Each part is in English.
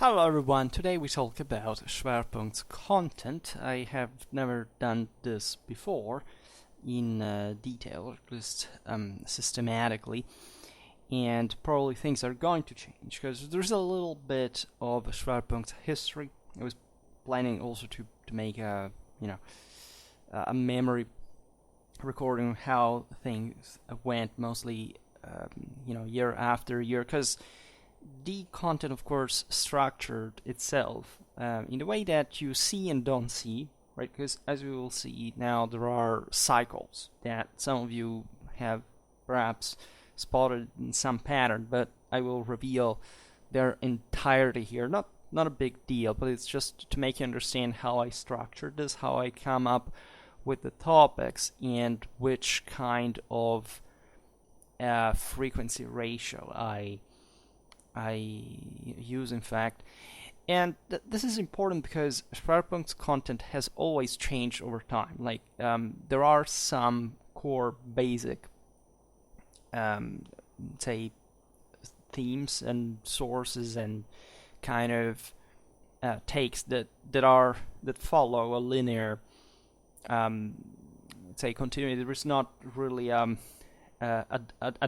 Hello everyone, today we talk about Schwerpunkt's content. I have never done this before in detail, or at least systematically, and probably things are going to change because there's a little bit of Schwerpunkt's history. I was planning also to make a memory recording how things went mostly year after year, because the content, of course, structured itself in the way that you see and don't see, right? Because as we will see now, there are cycles that some of you have perhaps spotted in some pattern, but I will reveal their entirety here. Not a big deal, but it's just to make you understand how I structured this, how I come up with the topics, and which kind of frequency ratio I use, in fact. And this is important because Schwerpunkt's content has always changed over time. Like, there are some core basic, say, themes and sources and kind of takes that follow a linear, say, continuity. There is not really a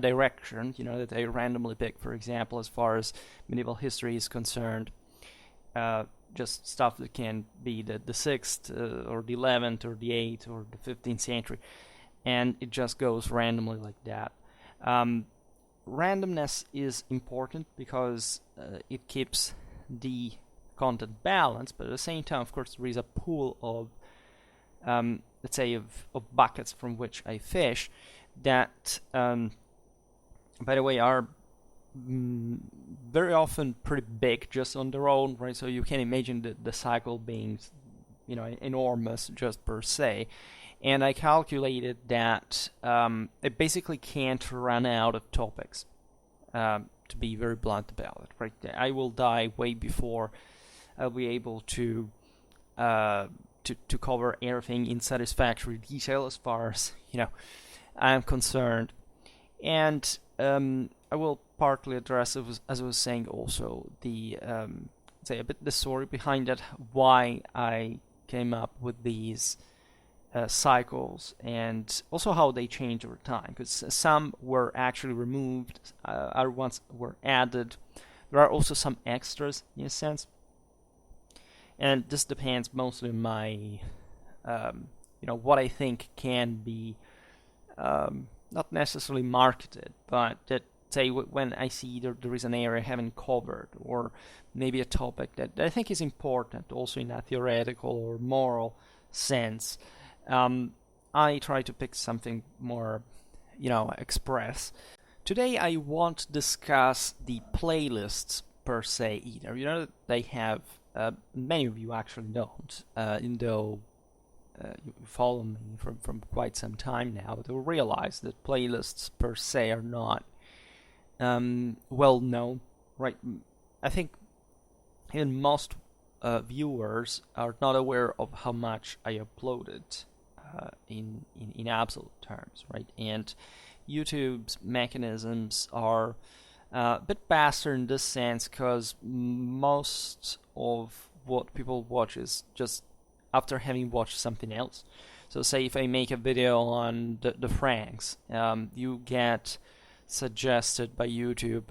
direction, that I randomly pick, for example, as far as medieval history is concerned. Just stuff that can be the 6th or the 11th or the 8th or the 15th century, and it just goes randomly like that. Randomness is important because it keeps the content balanced, but at the same time, of course, there is a pool of, let's say, of buckets from which I fish that, by the way, are very often pretty big just on their own, right? So you can imagine the cycle being, enormous just per se. And I calculated that it basically can't run out of topics, to be very blunt about it, right? I will die way before I'll be able to cover everything in satisfactory detail as far as, I'm concerned. And I will partly address, as I was saying, also the say a bit the story behind it, why I came up with these cycles, and also how they change over time, because some were actually removed, other ones were added. There are also some extras in a sense, and this depends mostly on my what I think can be not necessarily marketed, but that, say, when I see there is an area I haven't covered, or maybe a topic that I think is important also in a theoretical or moral sense, I try to pick something more, express. Today I won't discuss the playlists per se either. They have, many of you actually don't, even though you follow me from quite some time now, but you'll realize that playlists per se are not well known, right? I think even most viewers are not aware of how much I uploaded in absolute terms, right? And YouTube's mechanisms are a bit faster in this sense, because most of what people watch is just after having watched something else. So say if I make a video on the Franks, you get suggested by YouTube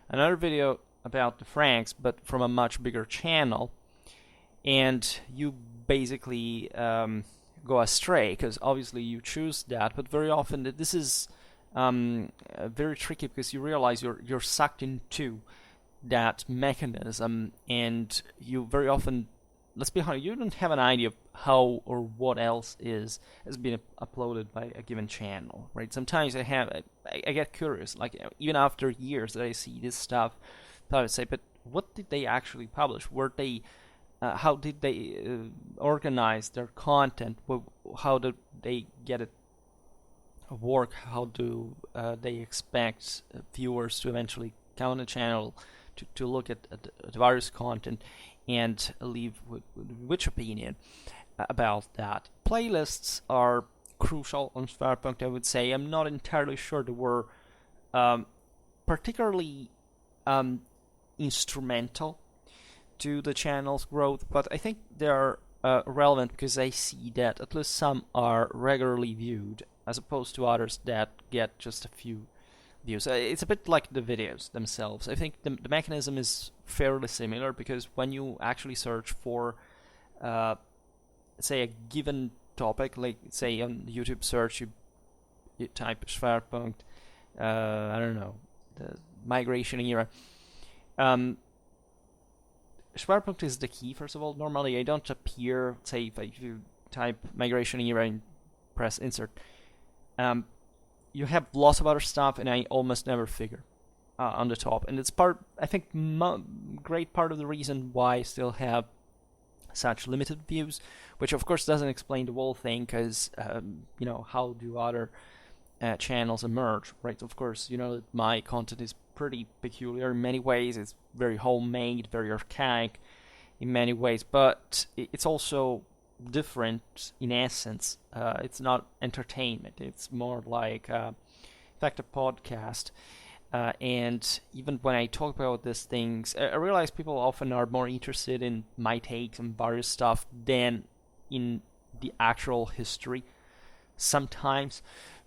another video about the Franks, but from a much bigger channel, and you basically go astray, because obviously you choose that, but very often this is very tricky, because you realize you're sucked into that mechanism, and you very often, let's be honest, you don't have an idea of how or what else has been uploaded by a given channel, right? Sometimes I get curious, like, even after years that I see this stuff, I would say, but what did they actually publish? Were they, how did they organize their content? How did they get it work? How do they expect viewers to eventually come on the channel to look at the various content and leave with which opinion about that? Playlists are crucial on Schwerpunkt, I would say. I'm not entirely sure they were particularly instrumental to the channel's growth, but I think they are relevant because I see that at least some are regularly viewed as opposed to others that get just a few views. It's a bit like the videos themselves. I think the mechanism is fairly similar because when you actually search for, say, a given topic, like say on YouTube search, you type Schwerpunkt, I don't know, the migration era. Schwerpunkt is the key, first of all. Normally, I don't appear, say, if you type migration era and press insert. You have lots of other stuff, and I almost never figure on the top. And it's I think, great part of the reason why I still have such limited views, which of course doesn't explain the whole thing, because, how do other channels emerge, right? Of course, that my content is pretty peculiar in many ways. It's very homemade, very archaic in many ways, but it's also different in essence. It's not entertainment. It's more like, in fact, a podcast. And even when I talk about these things, I realize people often are more interested in my takes on various stuff than in the actual history. Sometimes,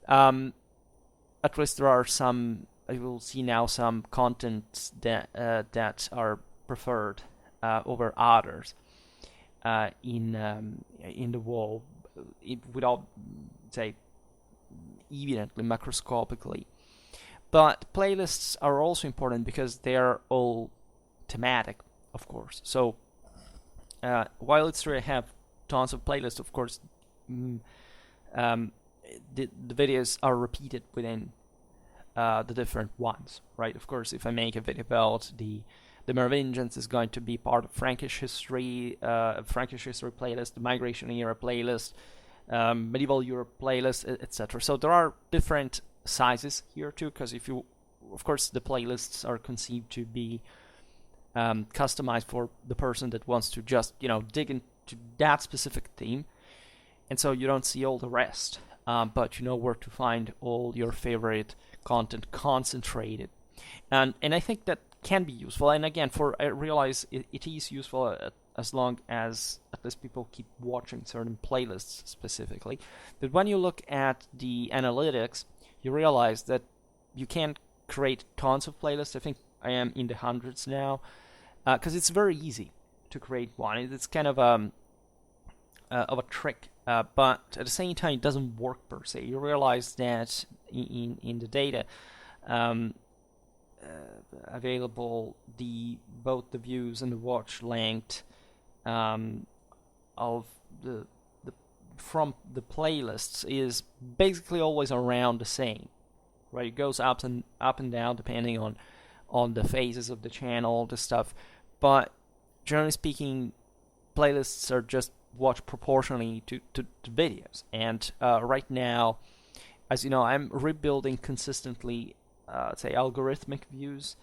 at least there are some. I will see now some content that are preferred over others in the wall, without, say, evidently macroscopically. But playlists are also important because they are all thematic, of course. So while it's true I have tons of playlists, of course, the videos are repeated within the different ones, right? Of course, if I make a video about the Merovingians, is going to be part of Frankish history playlist, the Migration Era playlist, Medieval Europe playlist, etc. So there are different sizes here too, because of course, the playlists are conceived to be customized for the person that wants to just, dig into that specific theme, and so you don't see all the rest, but you know where to find all your favorite content concentrated, and I think that can be useful. And again, I realize it is useful as long as at least people keep watching certain playlists specifically. But when you look at the analytics, you realize that you can't create tons of playlists. I think I am in the hundreds now, because it's very easy to create one. It's kind of a trick, but at the same time, it doesn't work per se. You realize that in the data available, both the views and the watch length of the from the playlists is basically always around the same, right? It goes up and down depending on the phases of the channel, the stuff, but generally speaking, playlists are just watched proportionally to videos. And right now, as you know, I'm rebuilding consistently, say, algorithmic views,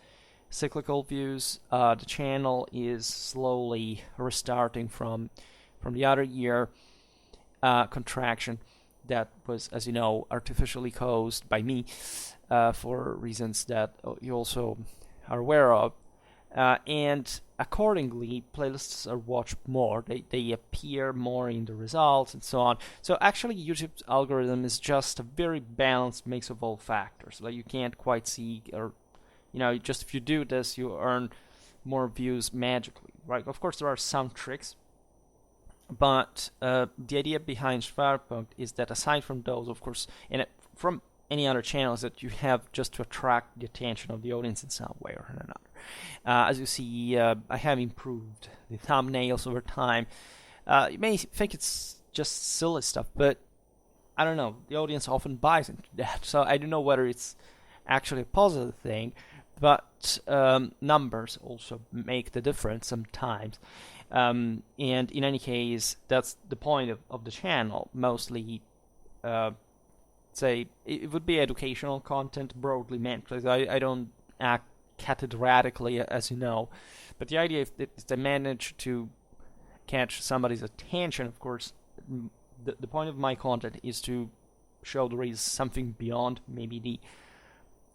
cyclical views. The channel is slowly restarting from the other year contraction that was, as you know, artificially caused by me for reasons that you also are aware of. And accordingly, playlists are watched more. They appear more in the results and so on. So actually, YouTube's algorithm is just a very balanced mix of all factors. Like, you can't quite see, or just if you do this, you earn more views magically, right? Of course, there are some tricks, but the idea behind Schwerpunkt is that aside from those, of course, and from any other channels, that you have just to attract the attention of the audience in some way or another. As you see, I have improved the thumbnails over time. You may think it's just silly stuff, but I don't know. The audience often buys into that, so I don't know whether it's actually a positive thing, but numbers also make the difference sometimes. And in any case, that's the point of the channel. Mostly, say, it would be educational content broadly meant. Because I don't act cathedratically, as you know, but the idea is to manage to catch somebody's attention. Of course, the point of my content is to show there is something beyond maybe the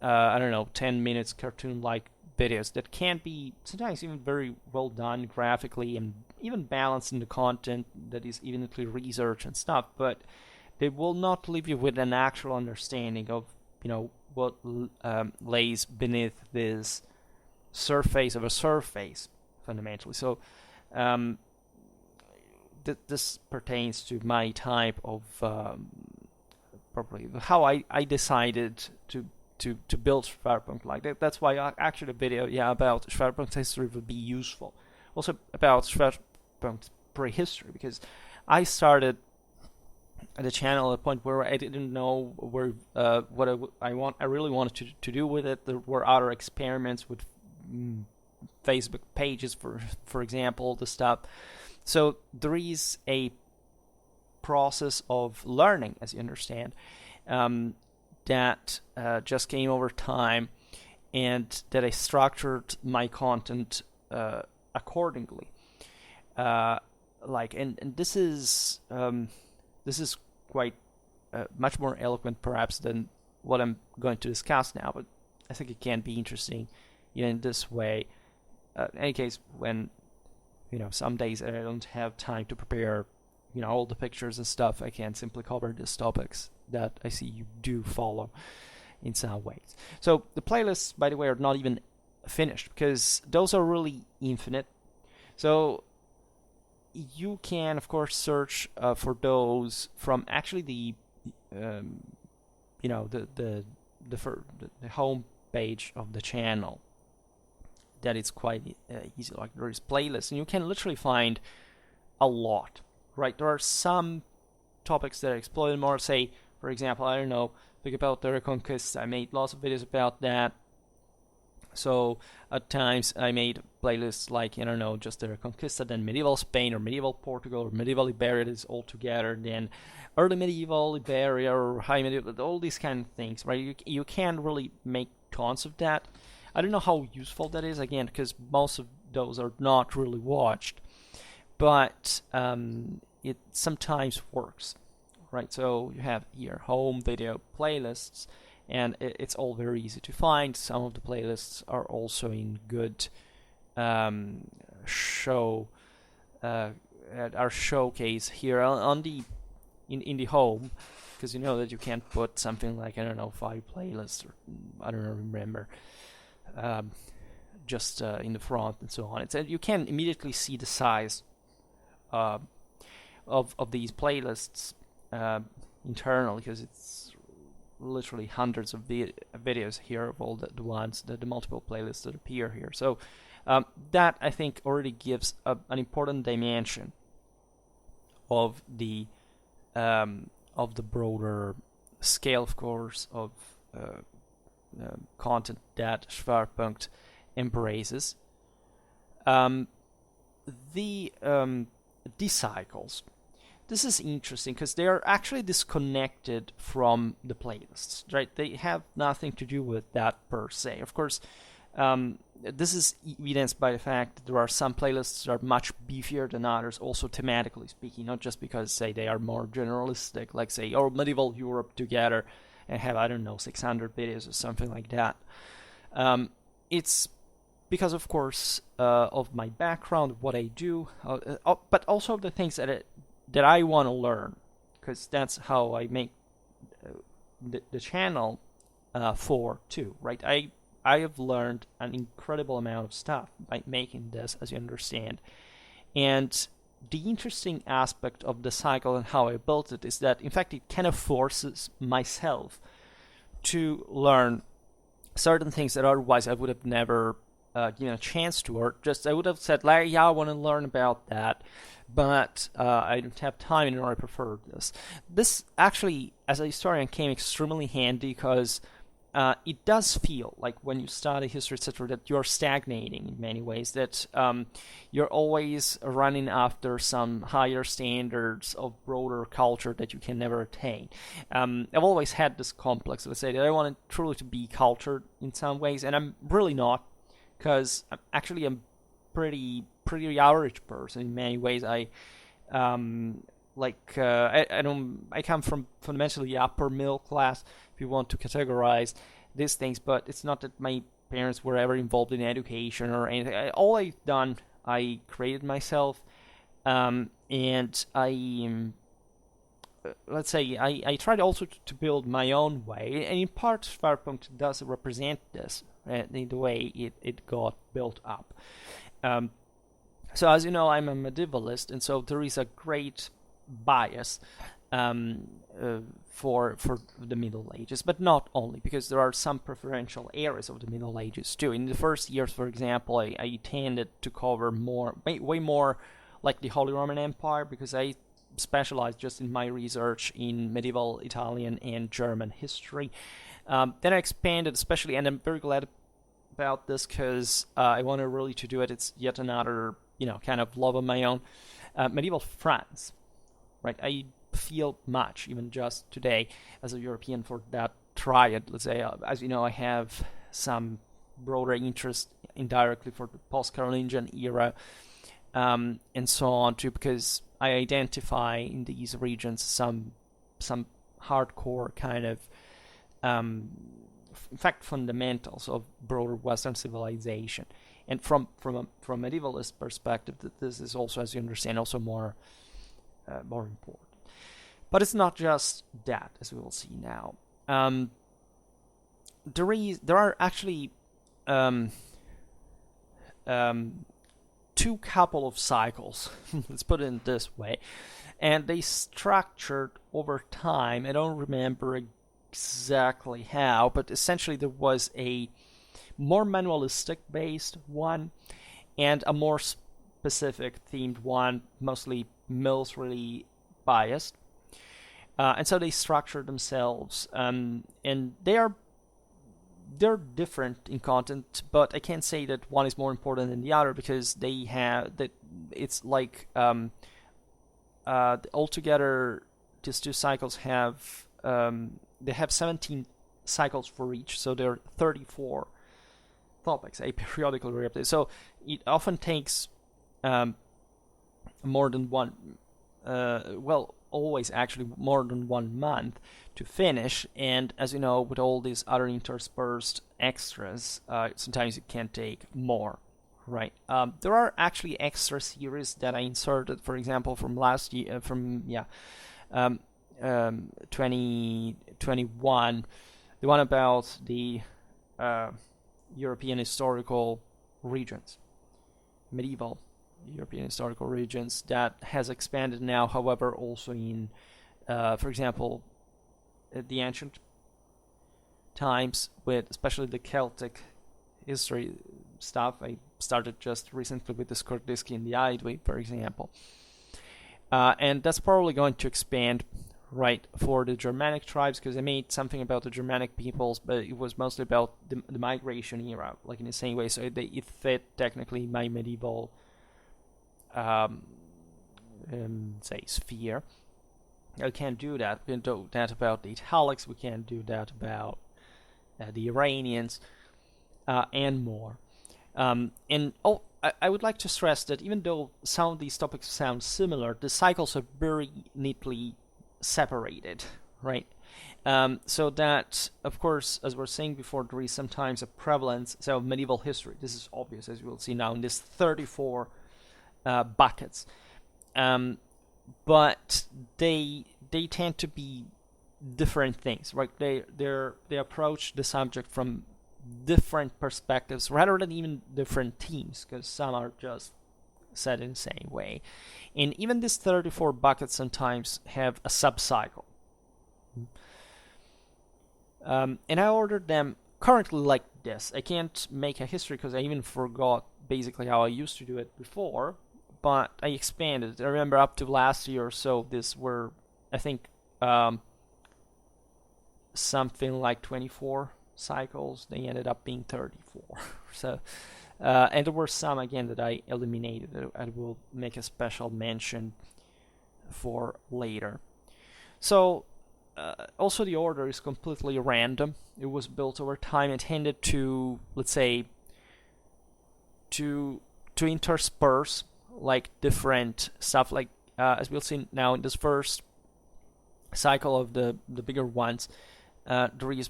10 minutes cartoon-like videos that can be sometimes even very well done graphically and even balanced in the content that is evenly researched and stuff, but they will not leave you with an actual understanding of what lays beneath this surface of a surface fundamentally. So this pertains to my type of probably how I decided to build Schwerpunkt like that. That's why actually the video about Schwerpunkt history would be useful. Also about Schwerpunkt prehistory, because I started the channel at a point where I didn't know where what I really wanted to do with it. There were other experiments with Facebook pages, for example, the stuff. So there is a process of learning, as you understand, that just came over time, and that I structured my content accordingly. And this is quite much more eloquent, perhaps, than what I'm going to discuss now. But I think it can be interesting, in this way. In any case, when some days I don't have time to prepare, all the pictures and stuff, I can simply cover these topics that I see you do follow in some ways. So the playlists, by the way, are not even finished, because those are really infinite. So you can, of course, search for those from actually the home page of the channel. That it's quite easy. Like, there is playlists, and you can literally find a lot. Right? There are some topics that are exploited more. Say, for example, I don't know, think about the Reconquista. I made lots of videos about that. So at times I made playlists like, just the Reconquista, then medieval Spain or medieval Portugal or medieval Iberia is all together, then early medieval Iberia or high medieval, all these kind of things, right? You can't really make tons of that. I don't know how useful that is, again, because most of those are not really watched, but it sometimes works, right? So you have here home video playlists, and it's all very easy to find. Some of the playlists are also in good showcase here on the in the home, because that you can't put something like 5 playlists, or I don't remember, just in the front and so on. You can immediately see the size of these playlists internally, because it's literally hundreds of videos here of all the ones, the multiple playlists that appear here. So that, I think, already gives an important dimension of the broader scale, of course, of content that Schwerpunkt embraces. These cycles. This is interesting because they are actually disconnected from the playlists, right? They have nothing to do with that per se. Of course, this is evidenced by the fact that there are some playlists that are much beefier than others, also thematically speaking, not just because, say, they are more generalistic, like, say, medieval Europe together and have, 600 videos or something like that. It's because, of course, of my background, what I do, but also the things that I want to learn, because that's how I make the channel for too, right? I have learned an incredible amount of stuff by making this, as you understand. And the interesting aspect of the cycle and how I built it is that, in fact, it kind of forces myself to learn certain things that otherwise I would have never given a chance to, or just I would have said, like, yeah, I want to learn about that, but I don't have time, and I prefer this. This actually, as a historian, came extremely handy because it does feel like when you study history, etc., that you're stagnating in many ways, that you're always running after some higher standards of broader culture that you can never attain. I've always had this complex, let's say, that I wanted truly to be cultured in some ways, and I'm really not, because I'm pretty average person in many ways. I come from fundamentally upper middle class, if you want to categorize these things, but it's not that my parents were ever involved in education or anything. All I've done, I created myself, and let's say I tried also to build my own way, and in part Schwerpunkt does represent this in the way it got built up. So as you know, I'm a medievalist, and so there is a great bias for the Middle Ages, but not only, because there are some preferential areas of the Middle Ages too. In the first years, for example, I tended to cover way more like the Holy Roman Empire, because I specialized just in my research in medieval Italian and German history. Then I expanded, especially, and I'm very glad about this because I wanted really to do it. It's yet another, kind of love of my own. Medieval France, right? I feel much, even just today, as a European for that triad. Let's say, as you know, I have some broader interest indirectly for the post-Carolingian era, and so on too, because I identify in these regions some hardcore kind of, in fact, fundamentals of broader Western civilization. And from a medievalist perspective, that this is also, as you understand, also more important. But it's not just that, as we will see now. There are actually two couple of cycles, let's put it in this way, and they structured over time. I don't remember exactly how, but essentially there was a more manualistic based one and a more specific themed one, mostly military biased, and so they structured themselves, and they're different in content, but I can't say that one is more important than the other, because they have that. It's like altogether these two cycles have they have 17 cycles for each, so there are 34 topics, a periodical reupdate. So it often takes more than one, always actually more than 1 month to finish. And as you know, with all these other interspersed extras, sometimes it can take more, right? There are actually extra series that I inserted, for example, from last year, 2021, the one about the European historical regions, medieval European historical regions, that has expanded now, however, also in, for example, the ancient times, with especially the Celtic history stuff. I started just recently with the Skordisky and the Aedui, for example. And that's probably going to expand, right, for the Germanic tribes, because I made something about the Germanic peoples, but it was mostly about the migration era, like in the same way. So it fit technically my medieval, say, sphere. I can't do that. We can do that about the Italics. We can't do that about the Iranians, and more. I would like to stress that even though some of these topics sound similar, the cycles are very neatly separated, right? So that, of course, as we're saying before, there is sometimes a prevalence of medieval history. This is obvious, as you will see now, in these 34 buckets. But they tend to be different things, right? They approach the subject from different perspectives rather than even different themes, because some are just set in the same way. And even these 34 buckets sometimes have a sub-cycle. And I ordered them currently like this. I can't make a history because I even forgot basically how I used to do it before, but I expanded. I remember up to last year or so, these were, I think, something like 24 cycles. They ended up being 34. So, and there were some, again, that I eliminated. I will make a special mention for later. So, also the order is completely random. It was built over time, intended to, let's say, to intersperse like different stuff, like as we'll see now in this first cycle of the bigger ones, there is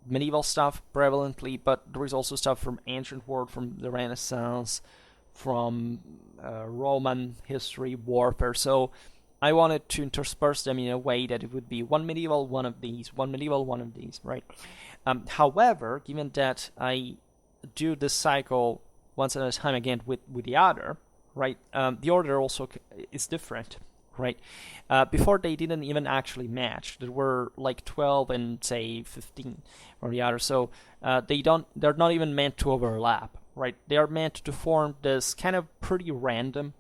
medieval stuff prevalently, but there is also stuff from ancient world, from the Renaissance, from Roman history, warfare. So I wanted to intersperse them in a way that it would be one medieval, one of these, one medieval, one of these, right? However, given that I do this cycle once at a time again with the other, right? The order also is different, right? Before they didn't even actually match. There were like 12 and say 15 or the other, so they're not even meant to overlap, right? They are meant to form this kind of pretty random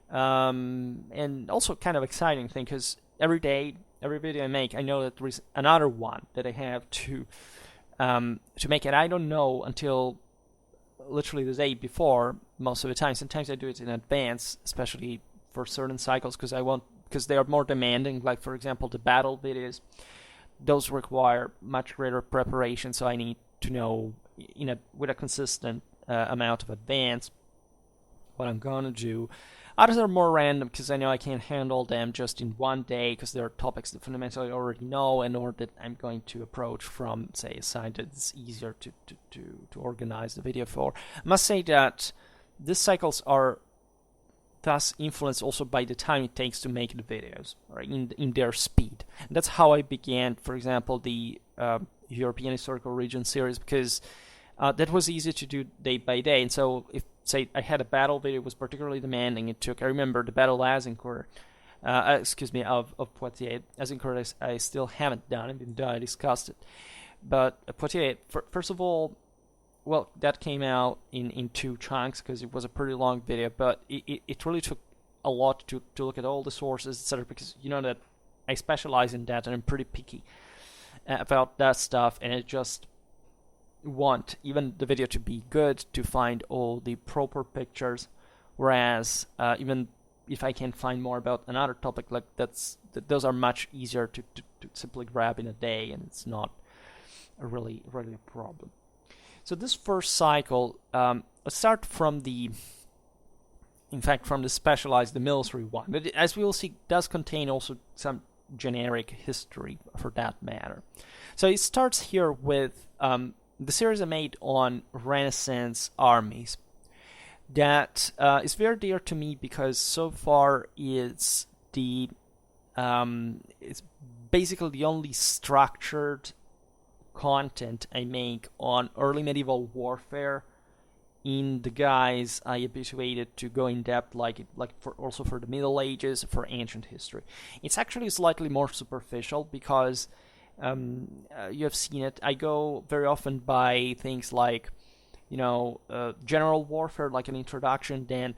and also kind of exciting thing, because every day, every video I make, I know that there is another one that I have to make, and I don't know until literally the day before most of the time. Sometimes I do it in advance, especially for certain cycles, because they are more demanding. Like for example, the battle videos, those require much greater preparation, so I need to know with a consistent amount of advance what I'm gonna do. Others are more random because I know I can't handle them just in one day, because there are topics that fundamentally I already know and or that I'm going to approach from, say, a side that's easier to organize the video for. I must say that these cycles are thus influenced also by the time it takes to make the videos, right, in their speed. And that's how I began, for example, the European Historical Region series, because that was easy to do day by day. And so if, say, I had a battle video was particularly demanding, I remember the Battle of Azincourt, of Poitiers. Azincourt I still haven't done, even though I discussed it. But Poitiers, first of all, well, that came out in two chunks because it was a pretty long video, but it really took a lot to look at all the sources, etc., because you know that I specialize in that and I'm pretty picky about that stuff, and it just want even the video to be good to find all the proper pictures, whereas even if I can find more about another topic, like those are much easier to simply grab in a day, and it's not really a problem. So this first cycle, let's start from the specialized, the military one, but as we will see, does contain also some generic history for that matter. So it starts here with the series I made on Renaissance armies. That is very dear to me because so far it's basically the only structured content I make on early medieval warfare in the guise I habituated to go in depth, like for the Middle Ages, for ancient history. It's actually slightly more superficial because you have seen it. I go very often by things like, general warfare, like an introduction. Then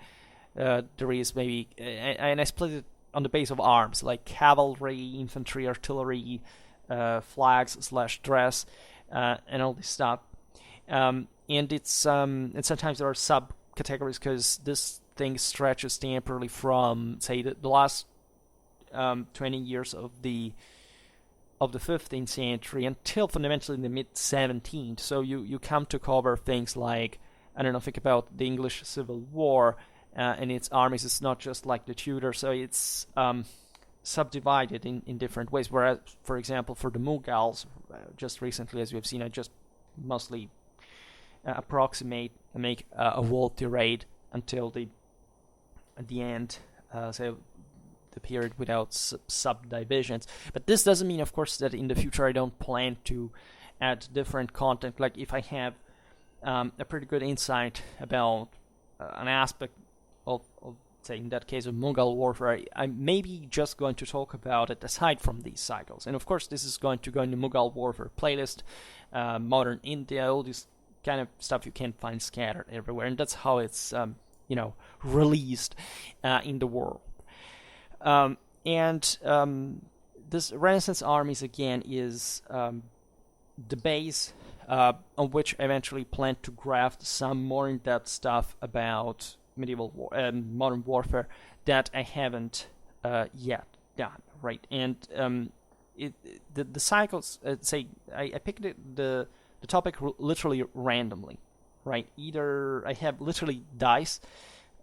there is maybe, and I split it on the base of arms, like cavalry, infantry, artillery, flags / dress, and all this stuff. And it's and sometimes there are subcategories because this thing stretches temporally from, say, the last 20 years of the 15th century until fundamentally in the mid-17th. So you come to cover things like, think about the English Civil War and its armies. It's not just like the Tudors, so it's subdivided in different ways. Whereas, for example, for the Mughals, just recently, as we have seen, I just mostly approximate and make a wall tirade until at the end, so the period without subdivisions. But this doesn't mean, of course, that in the future I don't plan to add different content. Like if I have a pretty good insight about an aspect of, say, in that case of Mughal warfare, I'm maybe just going to talk about it aside from these cycles. And of course, this is going to go in the Mughal warfare playlist, modern India, all this kind of stuff you can find scattered everywhere. And that's how it's, released in the world. This Renaissance armies, again, is the base on which I eventually plan to graft some more in-depth stuff about medieval modern warfare that I haven't yet done, right? And the cycles, I picked the topic literally randomly, right? Either I have literally dice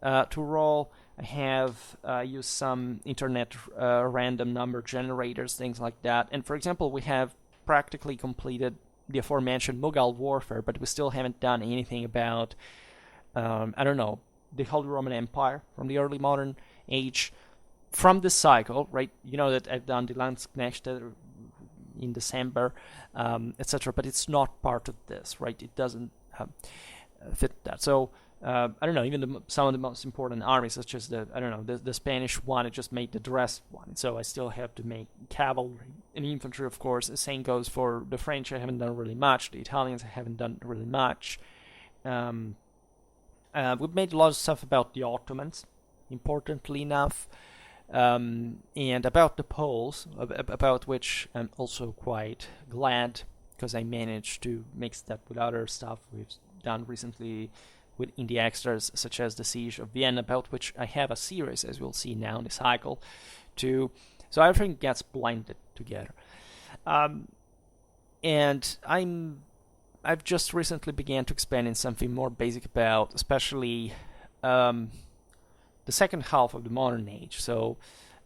to roll, I have used some internet random number generators, things like that. And for example, we have practically completed the aforementioned Mughal warfare, but we still haven't done anything about, I don't know, the Holy Roman Empire from the early modern age. From this cycle, right? You know that I've done the Landsknechte in December, etc. But it's not part of this, right? It doesn't fit that. So I don't know. Even some of the most important armies, such as the Spanish one, it just made the dress one. So I still have to make cavalry and infantry, of course. The same goes for the French. I haven't done really much. The Italians I haven't done really much. We've made a lot of stuff about the Ottomans, importantly enough. And about the Poles, about which I'm also quite glad, because I managed to mix that with other stuff we've done recently in the extras, such as the Siege of Vienna, about which I have a series, as we'll see now in the cycle, too. So everything gets blended together. And I've just recently began to expand in something more basic about, especially the second half of the modern age. So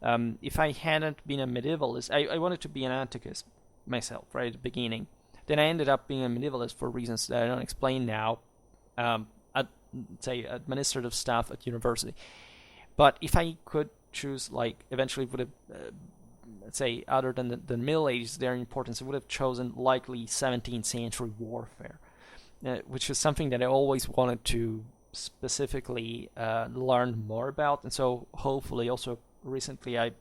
if I hadn't been a medievalist, I wanted to be an antiquist myself, right, at the beginning. Then I ended up being a medievalist for reasons that I don't explain now, say, administrative stuff at university. But if I could choose, like, eventually would have, let's say, other than the Middle Ages, their importance, I would have chosen likely 17th century warfare, which is something that I always wanted to specifically learn more about. And so hopefully also recently I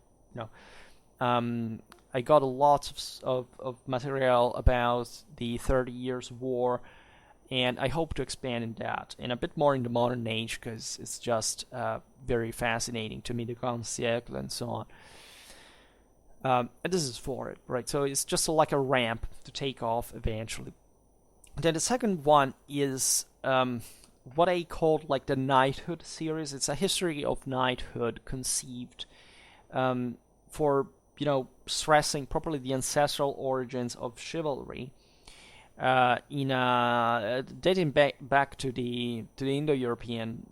got a lot of material about the 30 Years' War, and I hope to expand in that and a bit more in the modern age, because it's just very fascinating to me, the Grand Siècle and so on. And this is for it, right? So it's just like a ramp to take off eventually. Then the second one is what I called like the knighthood series. It's a history of knighthood conceived for, stressing properly the ancestral origins of chivalry, dating back to the Indo-European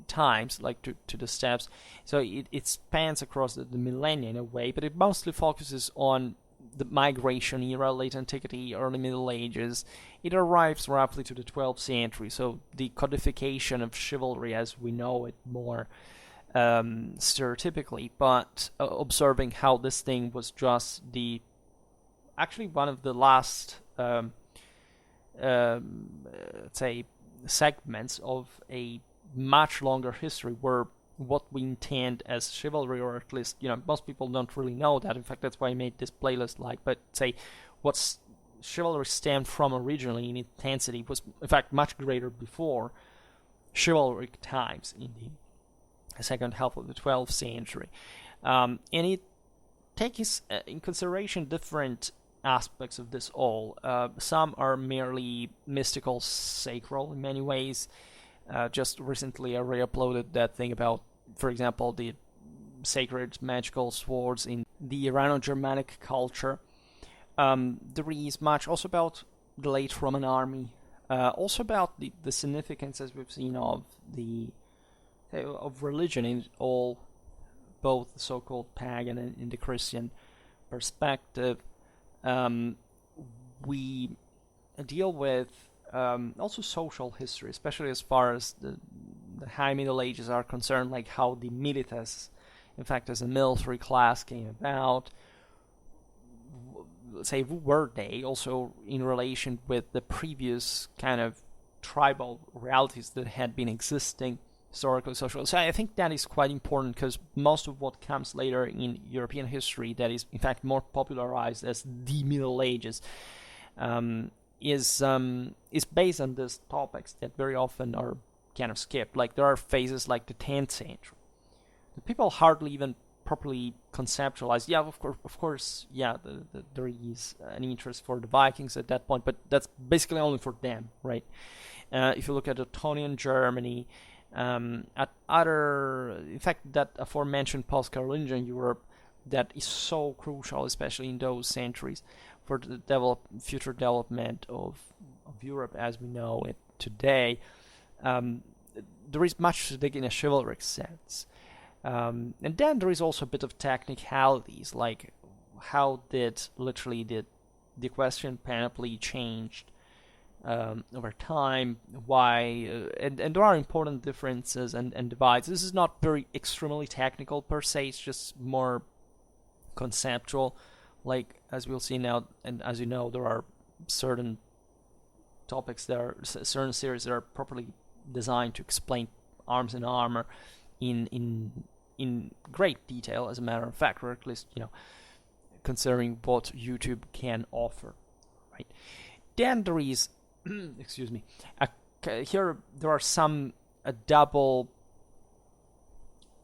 times, like to the steppes. So it spans across the millennia in a way, but it mostly focuses on the migration era, late antiquity, early Middle Ages. It arrives roughly to the 12th century, so the codification of chivalry as we know it more stereotypically, but observing how this thing was just actually one of the last, say, segments of a much longer history where what we intend as chivalry, or at least, most people don't really know that. In fact, that's why I made this playlist, but say what's chivalry stemmed from originally in intensity was, in fact, much greater before chivalric times in the second half of the 12th century. And it takes in consideration different aspects of this all. Some are merely mystical, sacral in many ways. Just recently I re-uploaded that thing about, for example, the sacred magical swords in the Irano-Germanic culture. There is much also about the late Roman army, also about the significance, as we've seen, of religion in all, both the so-called pagan and in the Christian perspective. We deal with also social history, especially as far as the High Middle Ages are concerned, like how the milites, in fact, as a military class, came about. Say, who were they? Also in relation with the previous kind of tribal realities that had been existing historically, socially. So I think that is quite important, because most of what comes later in European history, that is in fact more popularized as the Middle Ages, is based on these topics that very often are kind of skipped. Like there are phases like the 10th century. The people hardly even properly conceptualize. Yeah, of course, yeah, there is an interest for the Vikings at that point, but that's basically only for them, right? If you look at Ottonian Germany, at other, in fact, that aforementioned post-Carolingian Europe, that is so crucial, especially in those centuries, for the future development of Europe as we know it today. There is much to dig in a chivalric sense. And then there is also a bit of technicalities, like how did literally the the equestrian panoply changed over time, why, and there are important differences and divides. This is not very extremely technical per se, it's just more conceptual. Like, as we'll see now, and as you know, there are certain topics that are, certain series that are properly designed to explain arms and armor in great detail, as a matter of fact, or at least, considering what YouTube can offer, right? Then there is excuse me, here there are some double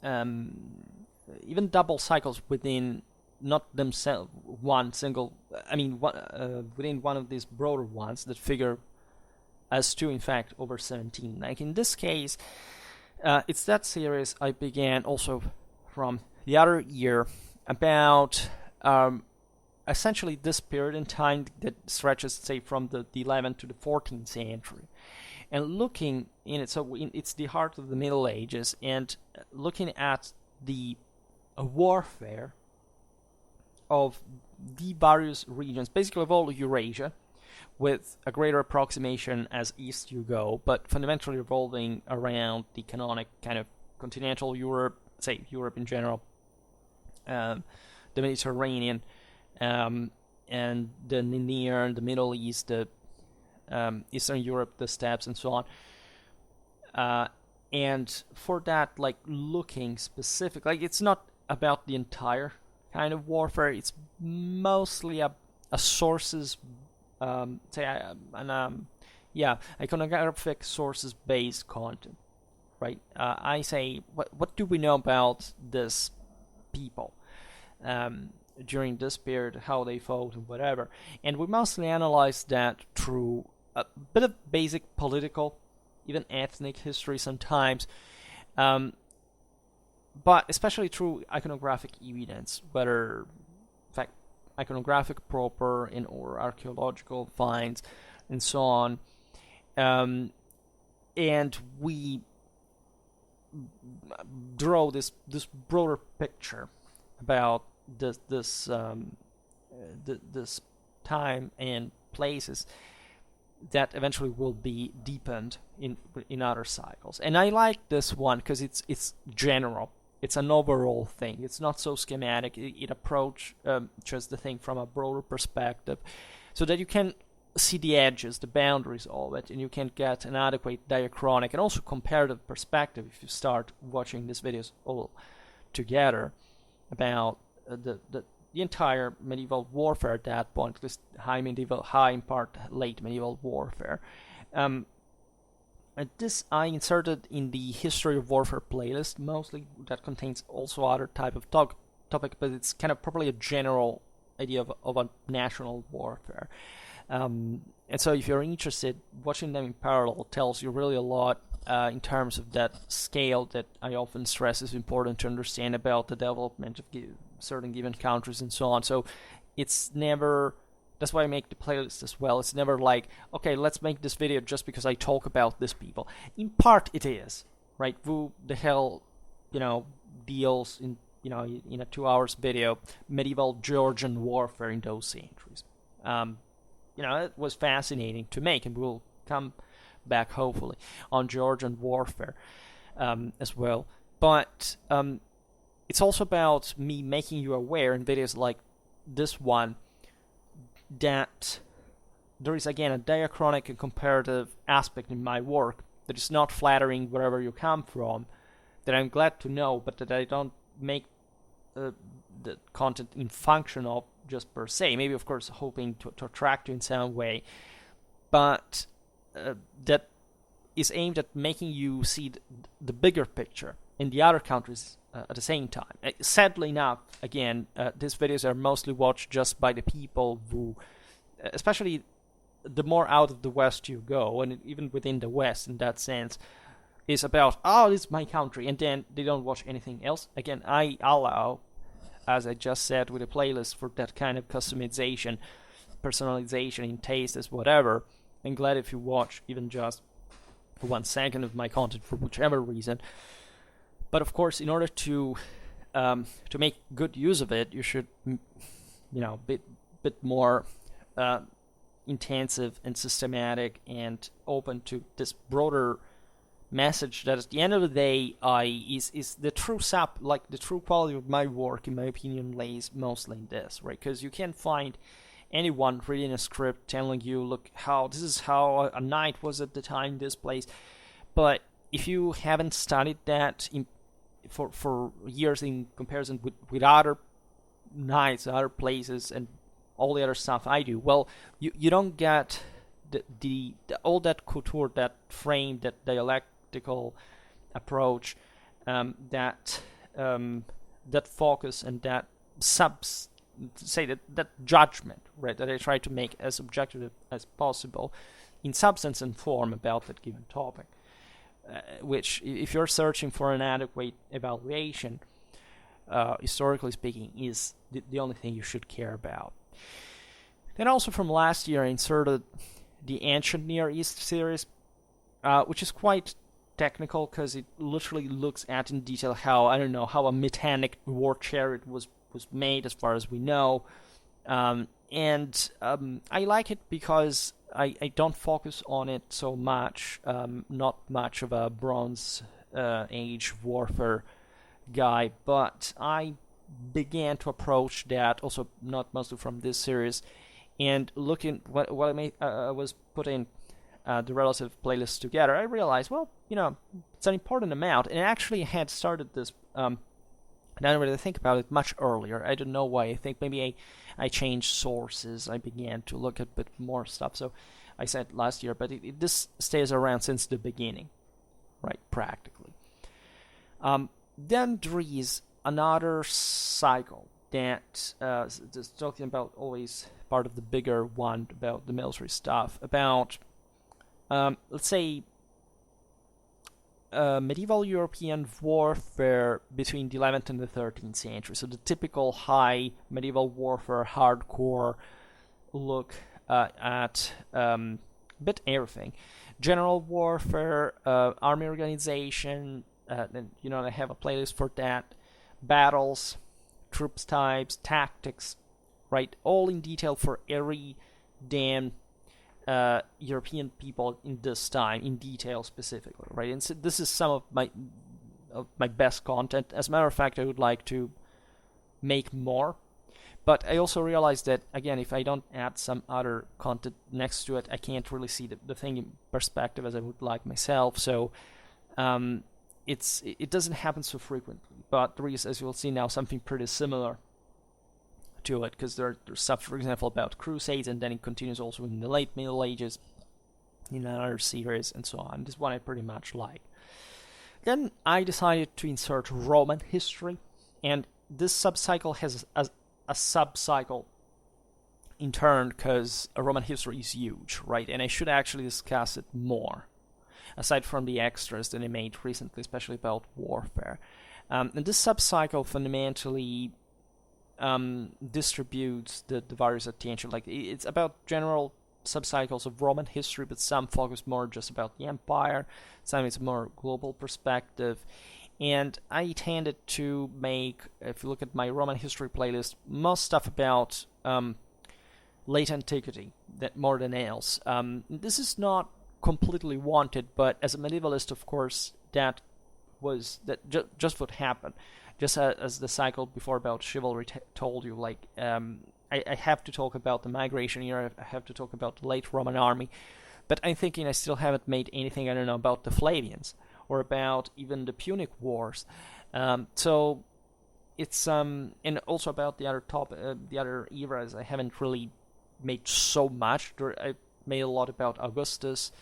even double cycles within, not themselves, one single, within one of these broader ones that figure as 2, in fact, over 17. Like in this case, it's that series I began also from the other year, about essentially this period in time that stretches, say, from the 11th to the 14th century, and looking in it. So it's the heart of the Middle Ages, and looking at the warfare of the various regions, basically of all of Eurasia, with a greater approximation as east you go, but fundamentally revolving around the canonic kind of continental Europe, say Europe in general, the Mediterranean, and the Near, the Middle East, the Eastern Europe, the steppes, and so on. And for that, like, looking specific, like, it's not about the entire kind of warfare. It's mostly a sources, iconographic sources based content, right? I say, what do we know about this people during this period, how they fought and whatever, and we mostly analyze that through a bit of basic political, even ethnic history sometimes, but especially through iconographic evidence, whether, in fact, iconographic proper or archaeological finds, and so on. And we draw this broader picture about this time and places that eventually will be deepened in other cycles. And I like this one because it's general. It's an overall thing. It's not so schematic. It approaches the thing from a broader perspective, so that you can see the edges, the boundaries of it, and you can get an adequate diachronic and also comparative perspective if you start watching these videos all together about the entire medieval warfare at that point, at least high in part late medieval warfare. This I inserted in the History of Warfare playlist, mostly, that contains also other type of topic, but it's kind of probably a general idea of a national warfare. And so if you're interested, watching them in parallel tells you really a lot in terms of that scale that I often stress is important to understand about the development of certain given countries and so on. So it's never, that's why I make the playlist as well. It's never like, okay, let's make this video just because I talk about this people. In part it is, right? Who the hell, deals in a 2 hours video, medieval Georgian warfare in those centuries. It was fascinating to make, and we'll come back hopefully on Georgian warfare as well. But it's also about me making you aware in videos like this one that there is, again, a diachronic and comparative aspect in my work that is not flattering wherever you come from, that I'm glad to know, but that I don't make the content in function of just per se. Maybe, of course, hoping to attract you in some way, but that is aimed at making you see the bigger picture in the other countries at the same time. Sadly enough, again, these videos are mostly watched just by the people who, especially the more out of the West you go, and even within the West in that sense, is about, oh, this is my country, and then they don't watch anything else. Again, I allow, as I just said, with a playlist for that kind of customization, personalization in taste as whatever. I'm glad if you watch even just 1 second of my content for whichever reason. But of course, in order to make good use of it, you should, bit more intensive and systematic and open to this broader message that at the end of the day is the true the true quality of my work, in my opinion, lays mostly in this, right? Because you can't find anyone reading a script telling you, look, this is how a night was at the time, this place. But if you haven't studied that for years in comparison with other nights, other places, and all the other stuff I do, well, you don't get the all that couture, that frame, that dialectical approach, that focus, and that that judgment, right, that I try to make as objective as possible in substance and form about that given topic, which, if you're searching for an adequate evaluation, historically speaking, is the only thing you should care about. Then also from last year, I inserted the Ancient Near East series, which is quite technical because it literally looks at in detail how a Mitannic war chariot was made, as far as we know. And I like it because I don't focus on it so much. Not much of a Bronze Age warfare guy, but I began to approach that also not mostly from this series, and looking what I made, was putting the relative playlists together. I realized, well, it's an important amount, and I actually had started this. I didn't really think about it much earlier. I don't know why. I think maybe I changed sources. I began to look at a bit more stuff. So I said last year, but this stays around since the beginning, right? Practically. Then there is another cycle that is talking about, always part of the bigger one, about the military stuff, about let's say medieval European warfare between the 11th and the 13th century. So the typical high medieval warfare, hardcore look at a bit everything. General warfare, army organization, and I have a playlist for that. Battles, troops types, tactics, right? All in detail for every damn European people in this time, in detail specifically, right? And so this is some of my best content. As a matter of fact, I would like to make more, but I also realized that, again, if I don't add some other content next to it, I can't really see the thing in perspective as I would like myself. So it doesn't happen so frequently, but there is, as you'll see now, something pretty similar to it, because there's stuff, for example, about crusades, and then it continues also in the late Middle Ages in another series, and so on. This is one I pretty much like. Then I decided to insert Roman history, and this subcycle has a subcycle in turn, because Roman history is huge, right? And I should actually discuss it more, aside from the extras that I made recently, especially about warfare. And this subcycle fundamentally distributes the various attention. Like, it's about general subcycles of Roman history, but some focus more just about the empire, some it's more global perspective. And I tended to make, if you look at my Roman history playlist, most stuff about late antiquity, that more than else. This is not completely wanted, but as a medievalist, of course, that just what happened. Just as the cycle before about chivalry told you, like, I have to talk about the migration era, I have to talk about the late Roman army, but I'm thinking I still haven't made anything, I don't know, about the Flavians, or about even the Punic Wars. So it's, and also about the other eras, I haven't really made so much. I made a lot about Augustus.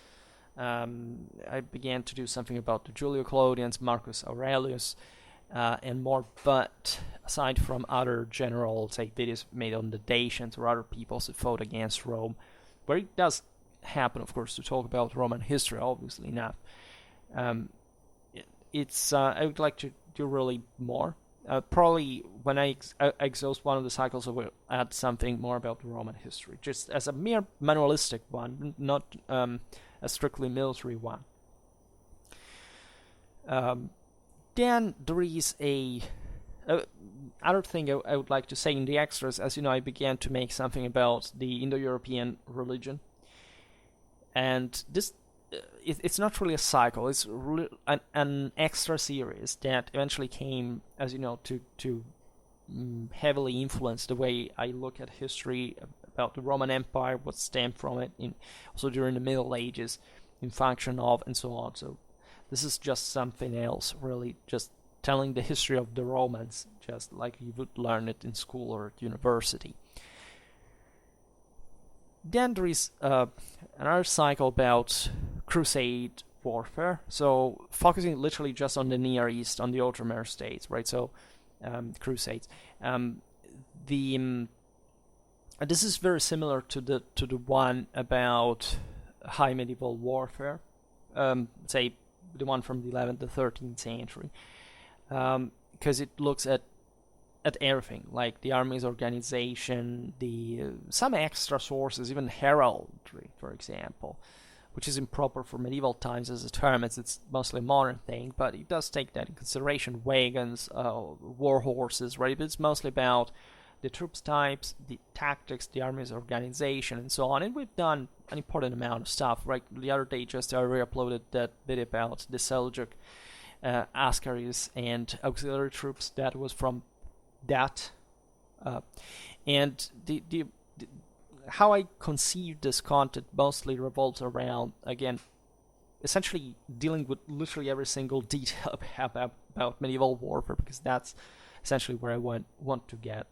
I began to do something about the Julio Claudians, Marcus Aurelius, and more, but aside from other general, say, videos made on the Dacians or other peoples that fought against Rome, where it does happen, of course, to talk about Roman history, obviously enough. I would like to do really more. Probably when I exhaust one of the cycles, I will add something more about the Roman history, just as a mere manualistic one, not a strictly military one. Then there is a other thing I would like to say in the extras, as you know, I began to make something about the Indo-European religion, and this it's not really a cycle. It's really an extra series that eventually came, as you know, to heavily influence the way I look at history about the Roman Empire, what stemmed from it, also during the Middle Ages, in function of, and so on. So this is just something else, really, just telling the history of the Romans, just like you would learn it in school or at university. Then there is another cycle about crusade warfare, so focusing literally just on the Near East, on the Ottoman states, right? So crusades. This is very similar to the one about high medieval warfare, say the one from the 11th to 13th century, because it looks at everything, like the army's organization, the some extra sources, even heraldry, for example, which is improper for medieval times as a term, as it's mostly a modern thing, but it does take that in consideration. Wagons, war horses, right? But it's mostly about the troops types, the tactics, the army's organization, and so on. And we've done an important amount of stuff, right? The other day, just I re-uploaded that video about the Seljuk Askaris and auxiliary troops that was from that. And the how I conceive this content mostly revolves around, again, essentially dealing with literally every single detail about medieval warfare, because that's essentially where I want to get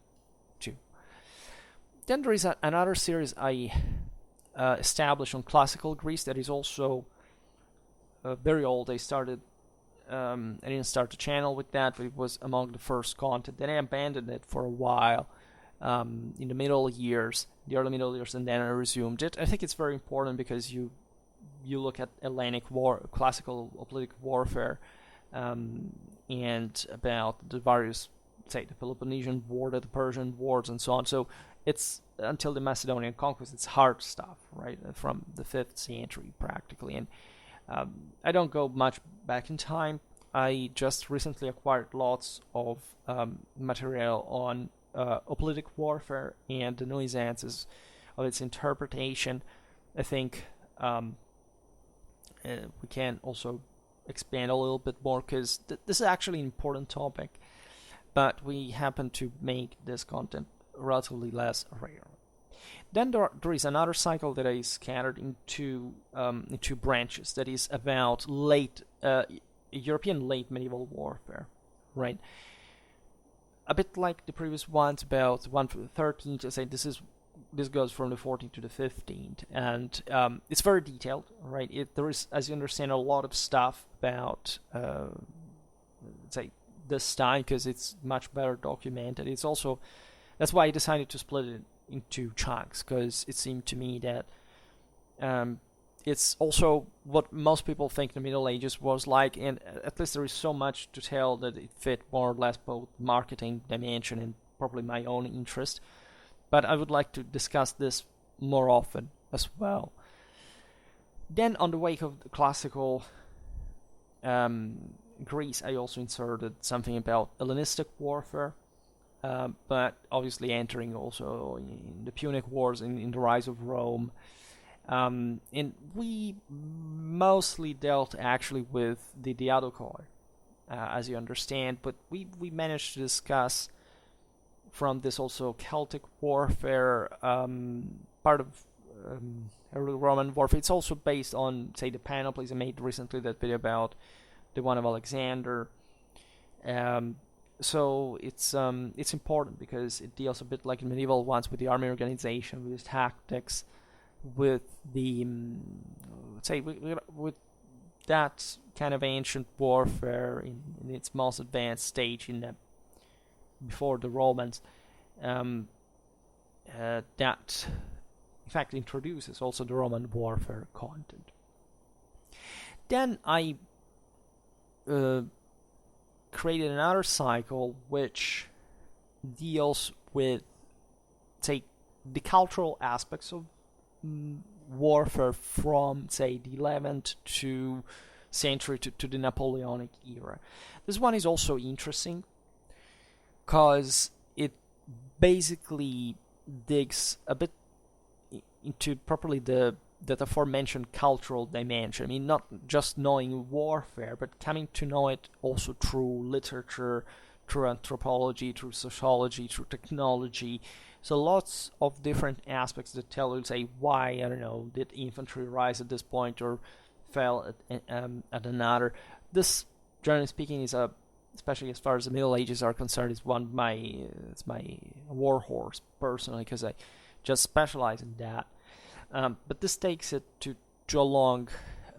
to. Then there is another series I established on classical Greece that is also very old. I didn't start the channel with that, but it was among the first content. Then I abandoned it for a while in the the early middle years, and then I resumed it. I think it's very important because you look at Hellenic classical political warfare, and about the various, say, the Peloponnesian War, the Persian wars, and so on. So it's until the Macedonian conquest, it's hard stuff, right, from the 5th century practically. And I don't go much back in time. I just recently acquired lots of material on hoplitic warfare and the nuisances of its interpretation. I think we can also expand a little bit more, because this is actually an important topic, but we happen to make this content relatively less rare. Then there is another cycle that is scattered into branches, that is about European late medieval warfare, right? A bit like the previous ones, about the one from the 13th. I say this goes from the 14th to the 15th, and it's very detailed, right? There is, as you understand, a lot of stuff about say this time, because it's much better documented. It's also, that's why I decided to split it into chunks, because it seemed to me that it's also what most people think the Middle Ages was like, and at least there is so much to tell that it fit more or less both marketing dimension and probably my own interest. But I would like to discuss this more often as well. Then, on the wake of the classical Greece, I also inserted something about Hellenistic warfare, but obviously entering also in the Punic Wars, in the rise of Rome. And we mostly dealt actually with the Diadochoi, as you understand, but we managed to discuss from this also Celtic warfare, part of early Roman warfare. It's also based on, say, the panoplies. I made recently that video about the one of Alexander. So it's important because it deals a bit like in medieval ones with the army organization, with tactics, with the say with that kind of ancient warfare in its most advanced stage before the Romans, that in fact introduces also the Roman warfare content. Then I created another cycle which deals with, say, the cultural aspects of warfare from, say, the 11th century to the Napoleonic era. This one is also interesting because it basically digs a bit into properly the that aforementioned cultural dimension. I mean, not just knowing warfare, but coming to know it also through literature, through anthropology, through sociology, through technology. So lots of different aspects that tell you, say, why, I don't know, did infantry rise at this point or fell at another. This, generally speaking, is especially as far as the Middle Ages are concerned, is it's my war horse personally, because I just specialize in that. But this takes it to a long,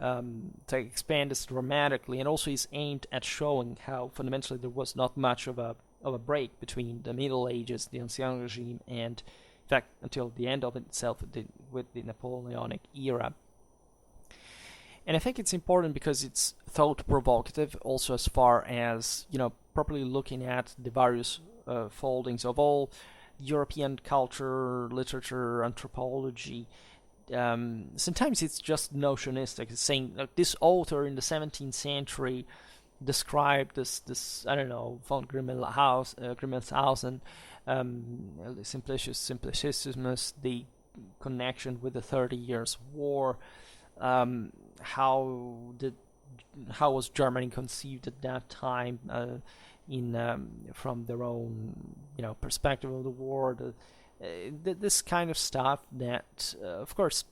to expand this dramatically, and also is aimed at showing how fundamentally there was not much of a break between the Middle Ages, the Ancien regime, and in fact until the end of it itself with the Napoleonic era. And I think it's important because it's thought provocative, also as far as properly looking at the various foldings of all European culture, literature, anthropology. Sometimes it's just notionistic. It's saying this author in the 17th century described this I don't know, von Grimmelshausen, Simplicissimus, the connection with the 30 Years' War. How was Germany conceived at that time from their own perspective of the war? This kind of stuff that, of course,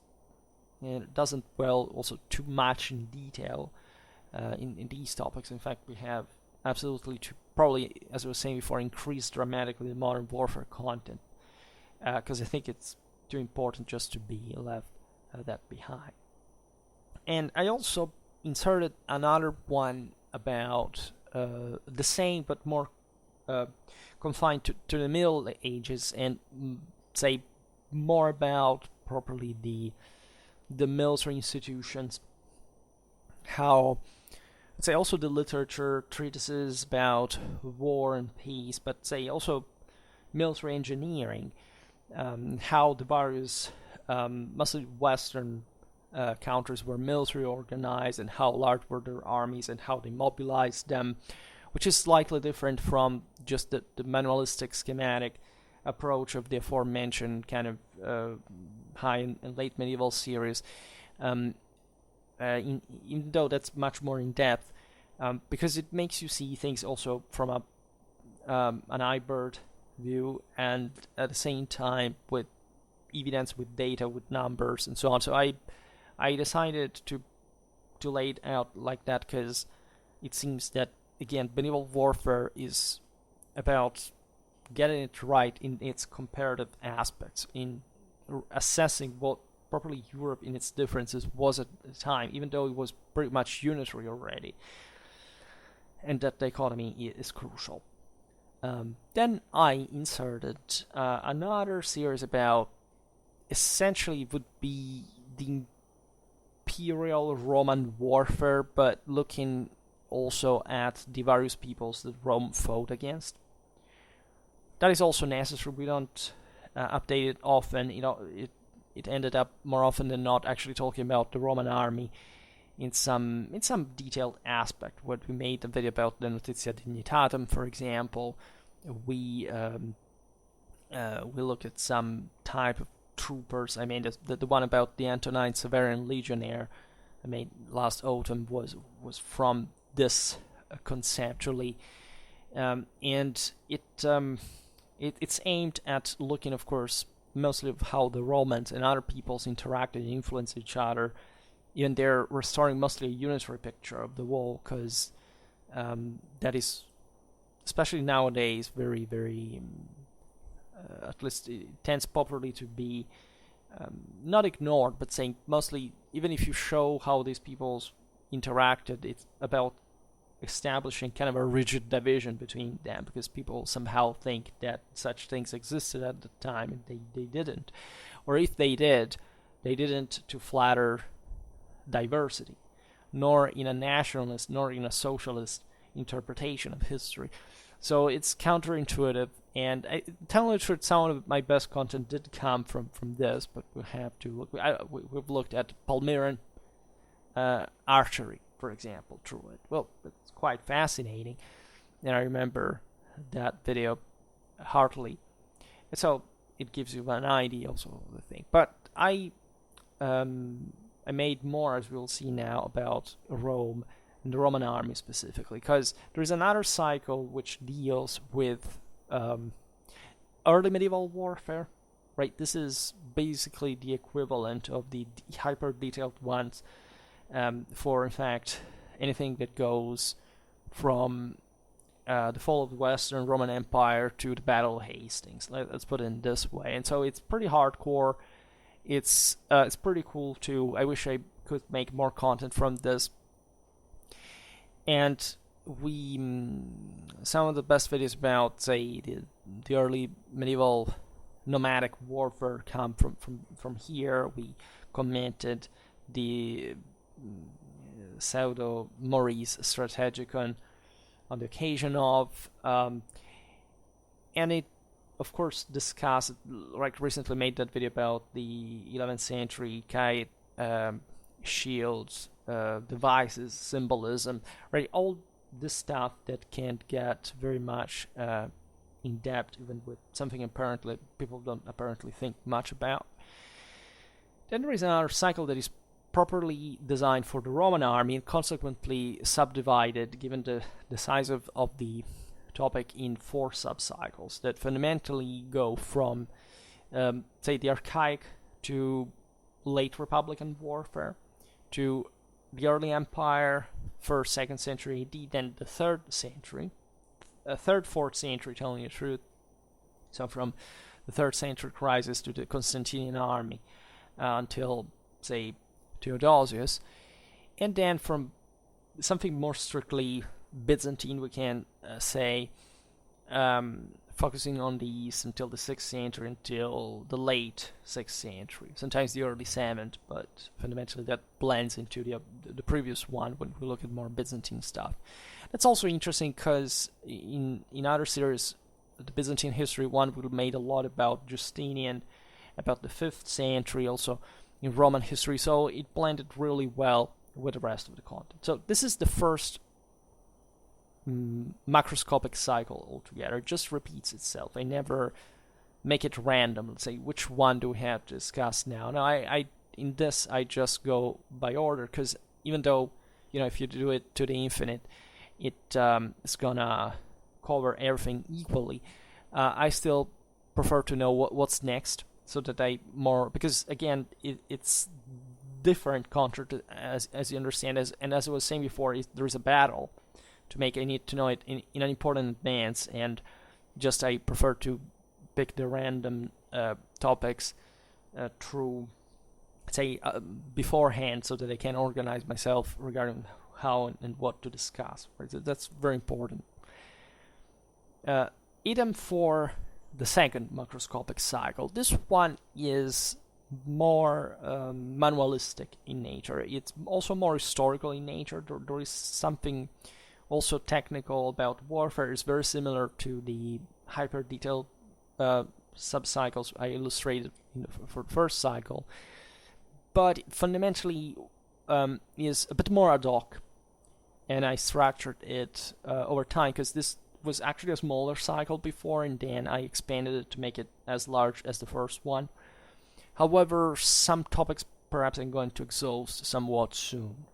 doesn't dwell also too much in detail in these topics. In fact, we have absolutely to probably, as I was saying before, increase dramatically the modern warfare content, because I think it's too important just to be left that behind. And I also inserted another one about the same but more confined to the Middle Ages, and say more about properly the military institutions, how, let's say, also the literature, treatises about war and peace, but say also military engineering, how the various mostly Western countries were military organized, and how large were their armies and how they mobilized them, which is slightly different from just the manualistic schematic approach of the aforementioned kind of high and late medieval series, even though that's much more in depth, because it makes you see things also from an iBird view, and at the same time with evidence, with data, with numbers, and so on. So I decided to lay it out like that because it seems that, again, medieval warfare is about getting it right in its comparative aspects, in assessing what properly Europe in its differences was at the time, even though it was pretty much unitary already, and that dichotomy is crucial. Then I inserted another series about, essentially would be the imperial Roman warfare, but looking also at the various peoples that Rome fought against. That is also necessary. We don't update it often. It ended up more often than not actually talking about the Roman army in some detailed aspect. What we made a video about the Notitia Dignitatum, for example. We looked at some type of troopers. I mean, the one about the Antonine Severian Legionnaire I made last autumn was from this conceptually, and it's aimed at looking, of course, mostly of how the Romans and other peoples interacted and influenced each other. Even they're restoring mostly a unitary picture of the wall, because that is, especially nowadays, very, very, at least it tends popularly to be not ignored, but saying mostly, even if you show how these peoples interacted, it's about establishing kind of a rigid division between them, because people somehow think that such things existed at the time, and they didn't. Or if they did, they didn't to flatter diversity, nor in a nationalist, nor in a socialist interpretation of history. So it's counterintuitive, and telling the truth, some of my best content did come from this, but we'll have to look. We've looked at Palmyran archery, for example, through it. Well, it's quite fascinating. And I remember that video heartily. So it gives you an idea also of the thing. But I made more, as we'll see now, about Rome and the Roman army specifically, because there is another cycle which deals with early medieval warfare, right? This is basically the equivalent of the hyper-detailed ones for, in fact, anything that goes from the fall of the Western Roman Empire to the Battle of Hastings. Let's put it in this way. And so it's pretty hardcore. It's pretty cool too. I wish I could make more content from this. And some of the best videos about, say, the early medieval nomadic warfare come from here. We commented the pseudo Maurice Strategicon on the occasion of, and it of course discussed, like recently made that video about the 11th century kite shields, devices, symbolism, right? All this stuff that can't get very much in depth, even with something apparently people don't apparently think much about. Then there is another cycle that is properly designed for the Roman army and consequently subdivided, given the size of the topic, in 4 subcycles that fundamentally go from, say, the archaic to late Republican warfare, to the early empire, 1st, 2nd century AD, then the 3rd century, 3rd, 4th century, telling you the truth. So from the 3rd century crisis to the Constantinian army until, say, Theodosius, and then from something more strictly Byzantine, we can say, focusing on the East until the 6th century, until the late 6th century, sometimes the early 7th, but fundamentally that blends into the previous one when we look at more Byzantine stuff. That's also interesting because in other series, the Byzantine history one, we made a lot about Justinian, about the 5th century, also in Roman history, so it blended really well with the rest of the content. So this is the first macroscopic cycle altogether. It just repeats itself. I never make it random. Let's say, which one do we have to discuss now? Now, I in this, I just go by order, because even though, if you do it to the infinite, it's gonna cover everything equally. I still prefer to know what's next, so that because again, it's different content as you understand, and as I was saying before, there is a battle to make. I need to know it in an important advance, and just I prefer to pick the random topics through, say, beforehand, so that I can organize myself regarding how and what to discuss. Right? So that's very important. Idem for the second macroscopic cycle. This one is more manualistic in nature. It's also more historical in nature. There is something also technical about warfare. It's very similar to the hyper-detailed sub-cycles I illustrated for the first cycle, but fundamentally is a bit more ad hoc, and I structured it over time, because this was actually a smaller cycle before, and then I expanded it to make it as large as the first one. However, some topics perhaps I'm going to exhaust somewhat soon,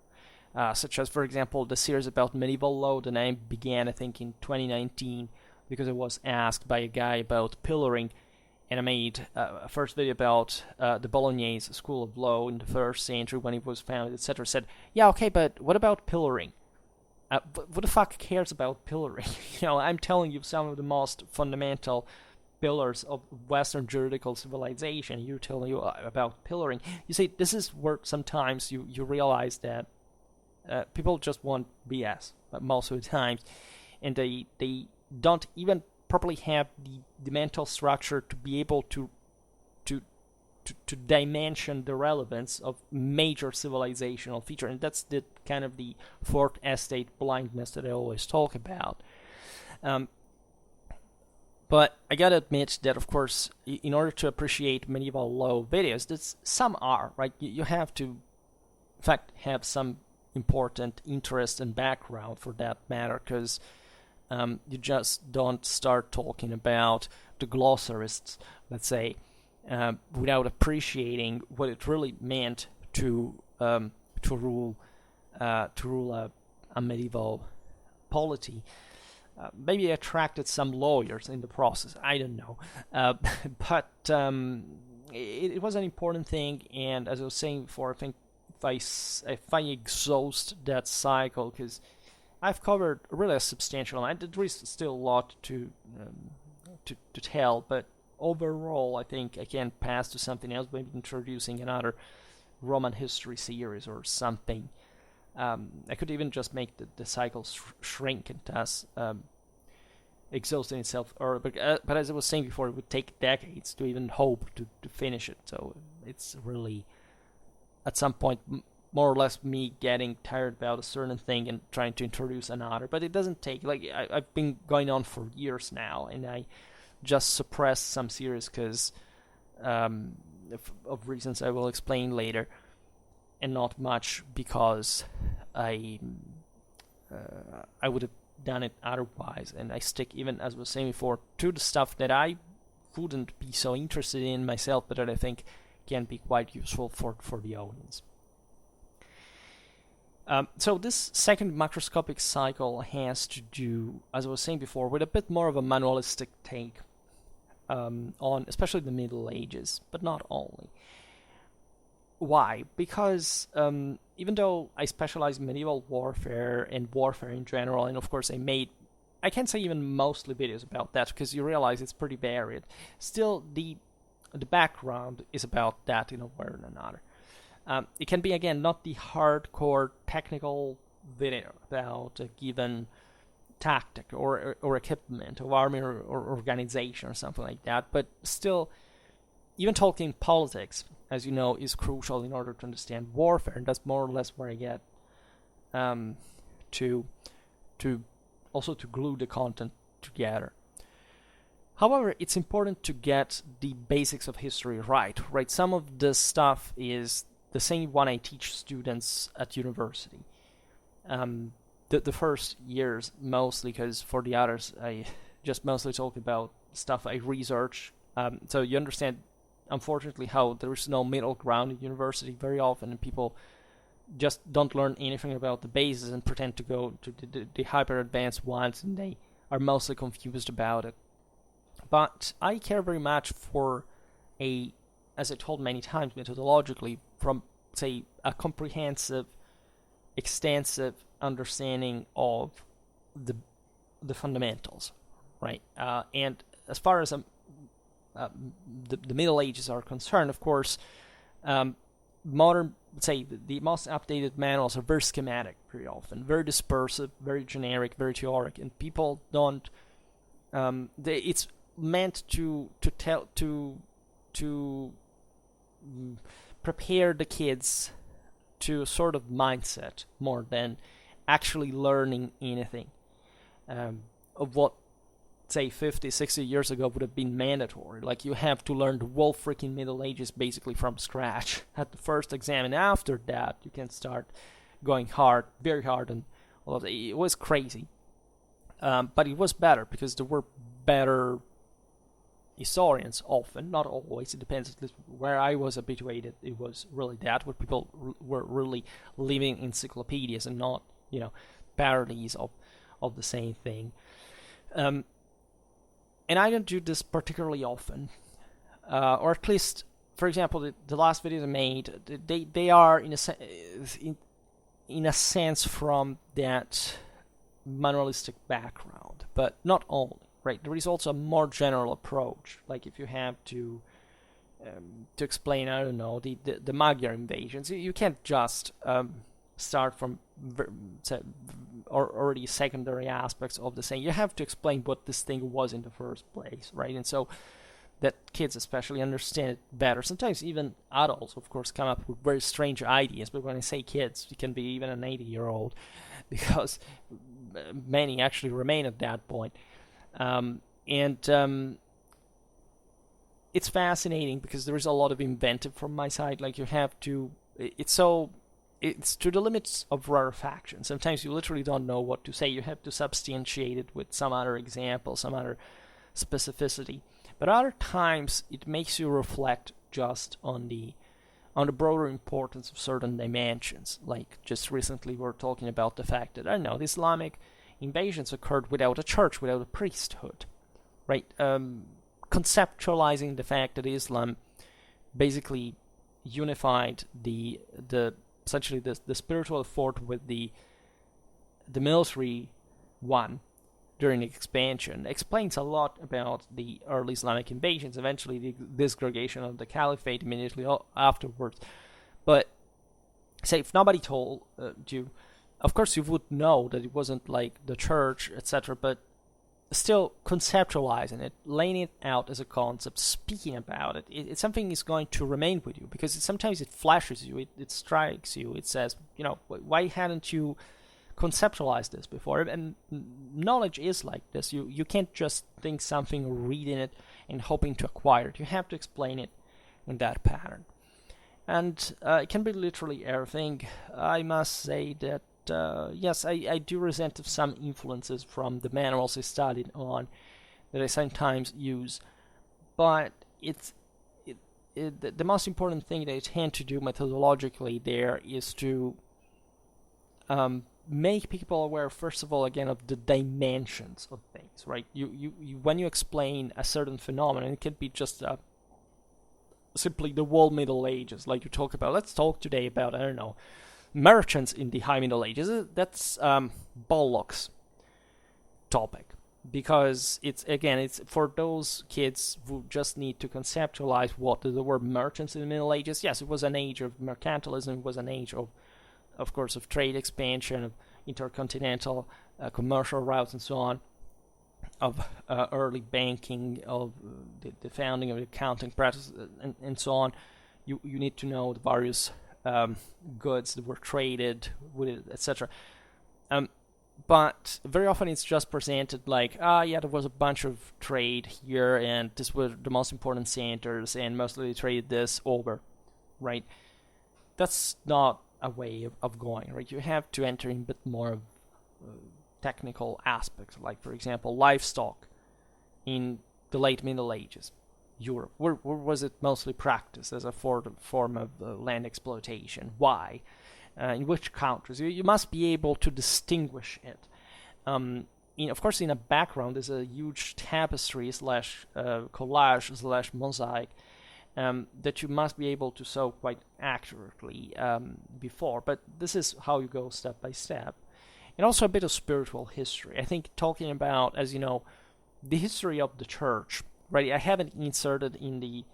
such as, for example, the series about medieval law that I began, I think, in 2019, because I was asked by a guy about pillaring, and I made a first video about the Bolognese School of Law in the 1st century when it was founded, etc. Said, yeah, okay, but what about pillaring? What the fuck cares about pillaring? I'm telling you some of the most fundamental pillars of Western juridical civilization. You're telling you about pillaring. You see, this is where sometimes you realize that people just want BS most of the times, and they don't even properly have the mental structure to be able to dimension the relevance of major civilizational feature, and that's the kind of the fourth estate blindness that I always talk about. But I gotta admit that, of course, in order to appreciate medieval law videos, some are, right? You have to, in fact, have some important interest and background for that matter, because you just don't start talking about the glossarists, let's say, without appreciating what it really meant to rule a medieval polity. Maybe attracted some lawyers in the process. I don't know, but it was an important thing. And as I was saying before, I think if I exhaust that cycle, because I've covered really a substantial amount. There is still a lot to tell, but overall, I think I can pass to something else, maybe introducing another Roman history series or something. I could even just make the cycle shrink and thus exhausting itself. But as I was saying before, it would take decades to even hope to finish it. So it's really, at some point, more or less me getting tired about a certain thing and trying to introduce another. But it doesn't take, like, I've been going on for years now, and I just suppressed some series because of reasons I will explain later, and not much because I would have done it otherwise. And I stick, even as I was saying before, to the stuff that I wouldn't be so interested in myself, but that I think can be quite useful for the audience. So this second macroscopic cycle has to do, as I was saying before, with a bit more of a manualistic take on especially the Middle Ages, but not only. Why? Because even though I specialize in medieval warfare and warfare in general, and of course I can't say even mostly videos about that, because you realize it's pretty varied, still the background is about that in a way or another. It can be, again, not the hardcore technical video about a given tactic or equipment of army or organization or something like that, but still, even talking politics, as you know, is crucial in order to understand warfare, and that's more or less where I get to glue the content together. However, it's important to get the basics of history right? Some of the stuff is the same one I teach students at university. The first years mostly, because for the others I just mostly talk about stuff I research. So you understand, unfortunately, how there is no middle ground in university very often, and people just don't learn anything about the bases and pretend to go to the hyper advanced ones, and they are mostly confused about it. But I care very much for as I told many times methodologically, from, say, a comprehensive, extensive understanding of the fundamentals, right? And as far as the Middle Ages are concerned, of course, modern, say, the most updated manuals are very schematic very often, very dispersive, very generic, very theoric, and people don't. It's meant to prepare the kids to a sort of mindset more than actually learning anything of what, say, 50, 60 years ago would have been mandatory. Like, you have to learn the whole freaking Middle Ages basically from scratch at the first exam, and after that you can start going hard, very hard, and all of that. It was crazy, but it was better because there were better historians often, not always. It depends. Where I was habituated, it was really that, where people were really living encyclopedias and not, parodies of the same thing. And I don't do this particularly often, or at least, for example, the last videos I made, they are in a sense from that manualistic background, but not only. Right, there is also a more general approach. Like, if you have to explain, I don't know, the Magyar invasions, you can't just start from already secondary aspects of the thing. You have to explain what this thing was in the first place, right? And so that kids especially understand it better. Sometimes even adults, of course, come up with very strange ideas. But when I say kids, it can be even an 80-year-old, because many actually remain at that point. It's fascinating because there is a lot of inventive from my side. Like, you have to, it's so it's to the limits of rarefaction. Sometimes you literally don't know what to say. You have to substantiate it with some other example, some other specificity. But other times it makes you reflect just on the broader importance of certain dimensions. Like just recently we were talking about the fact that, I don't know, the Islamic invasions occurred without a church, without a priesthood, right? Conceptualizing the fact that Islam basically unified the essentially the spiritual effort with the military one during the expansion explains a lot about the early Islamic invasions, eventually the disgregation of the caliphate immediately afterwards. But say if nobody told you, of course you would know that it wasn't like the church, etc., but still conceptualizing it, laying it out as a concept, speaking about it, it's something is going to remain with you, because sometimes it flashes you, it strikes you, it says, why hadn't you conceptualized this before? And knowledge is like this. You can't just think something or reading it and hoping to acquire it. You have to explain it in that pattern. And it can be literally everything. I must say that yes, I do resent of some influences from the manuals I studied on that I sometimes use, but the most important thing that I tend to do methodologically there is to make people aware, first of all, again, of the dimensions of things, right? You when you explain a certain phenomenon, it can be just simply the whole Middle Ages, like you talk about. Let's talk today about, I don't know, merchants in the High Middle Ages. That's Bullock's topic, because it's for those kids who just need to conceptualize what there were merchants in the Middle Ages. Yes, it was an age of mercantilism. It was an age of course, of trade expansion, of intercontinental commercial routes, and so on, of early banking, of the founding of the accounting practice, and so on. You need to know the various goods that were traded with it, etc. But very often it's just presented like, yeah, there was a bunch of trade here, and this were the most important centers, and mostly they traded this over, right? That's not a way of going, right? You have to enter in a bit more of technical aspects, like, for example, livestock in the late Middle Ages. Europe, where was it mostly practiced as a form of land exploitation? Why? In which countries? You must be able to distinguish it. Of course, in a background, there's a huge tapestry / collage / mosaic that you must be able to sew quite accurately before. But this is how you go step by step. And also a bit of spiritual history. I think talking about, as you know, the history of the church, right? I haven't inserted in the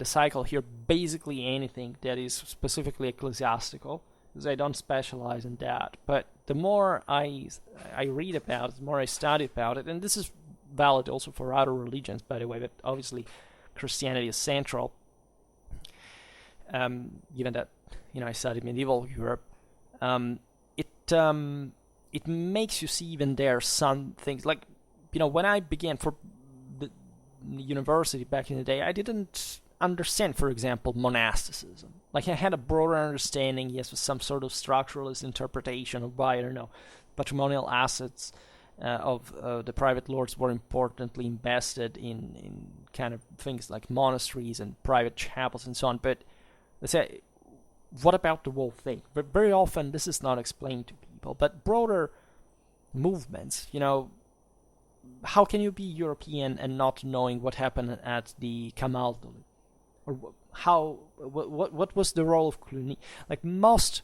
cycle here basically anything that is specifically ecclesiastical, because I don't specialize in that. But the more I read about it, the more I study about it, and this is valid also for other religions, by the way, but obviously Christianity is central, given that I studied medieval Europe. It makes you see even there some things, like, when I began for the university back in the day, I didn't understand, for example, monasticism. Like, I had a broader understanding, yes, with some sort of structuralist interpretation of why, I don't know, patrimonial assets of the private lords were importantly invested in kind of things like monasteries and private chapels and so on. But let's say, what about the whole thing? But very often this is not explained to people. But broader movements, how can you be European and not knowing what happened at the Camaldoli? Or what was the role of Cluny? Like, most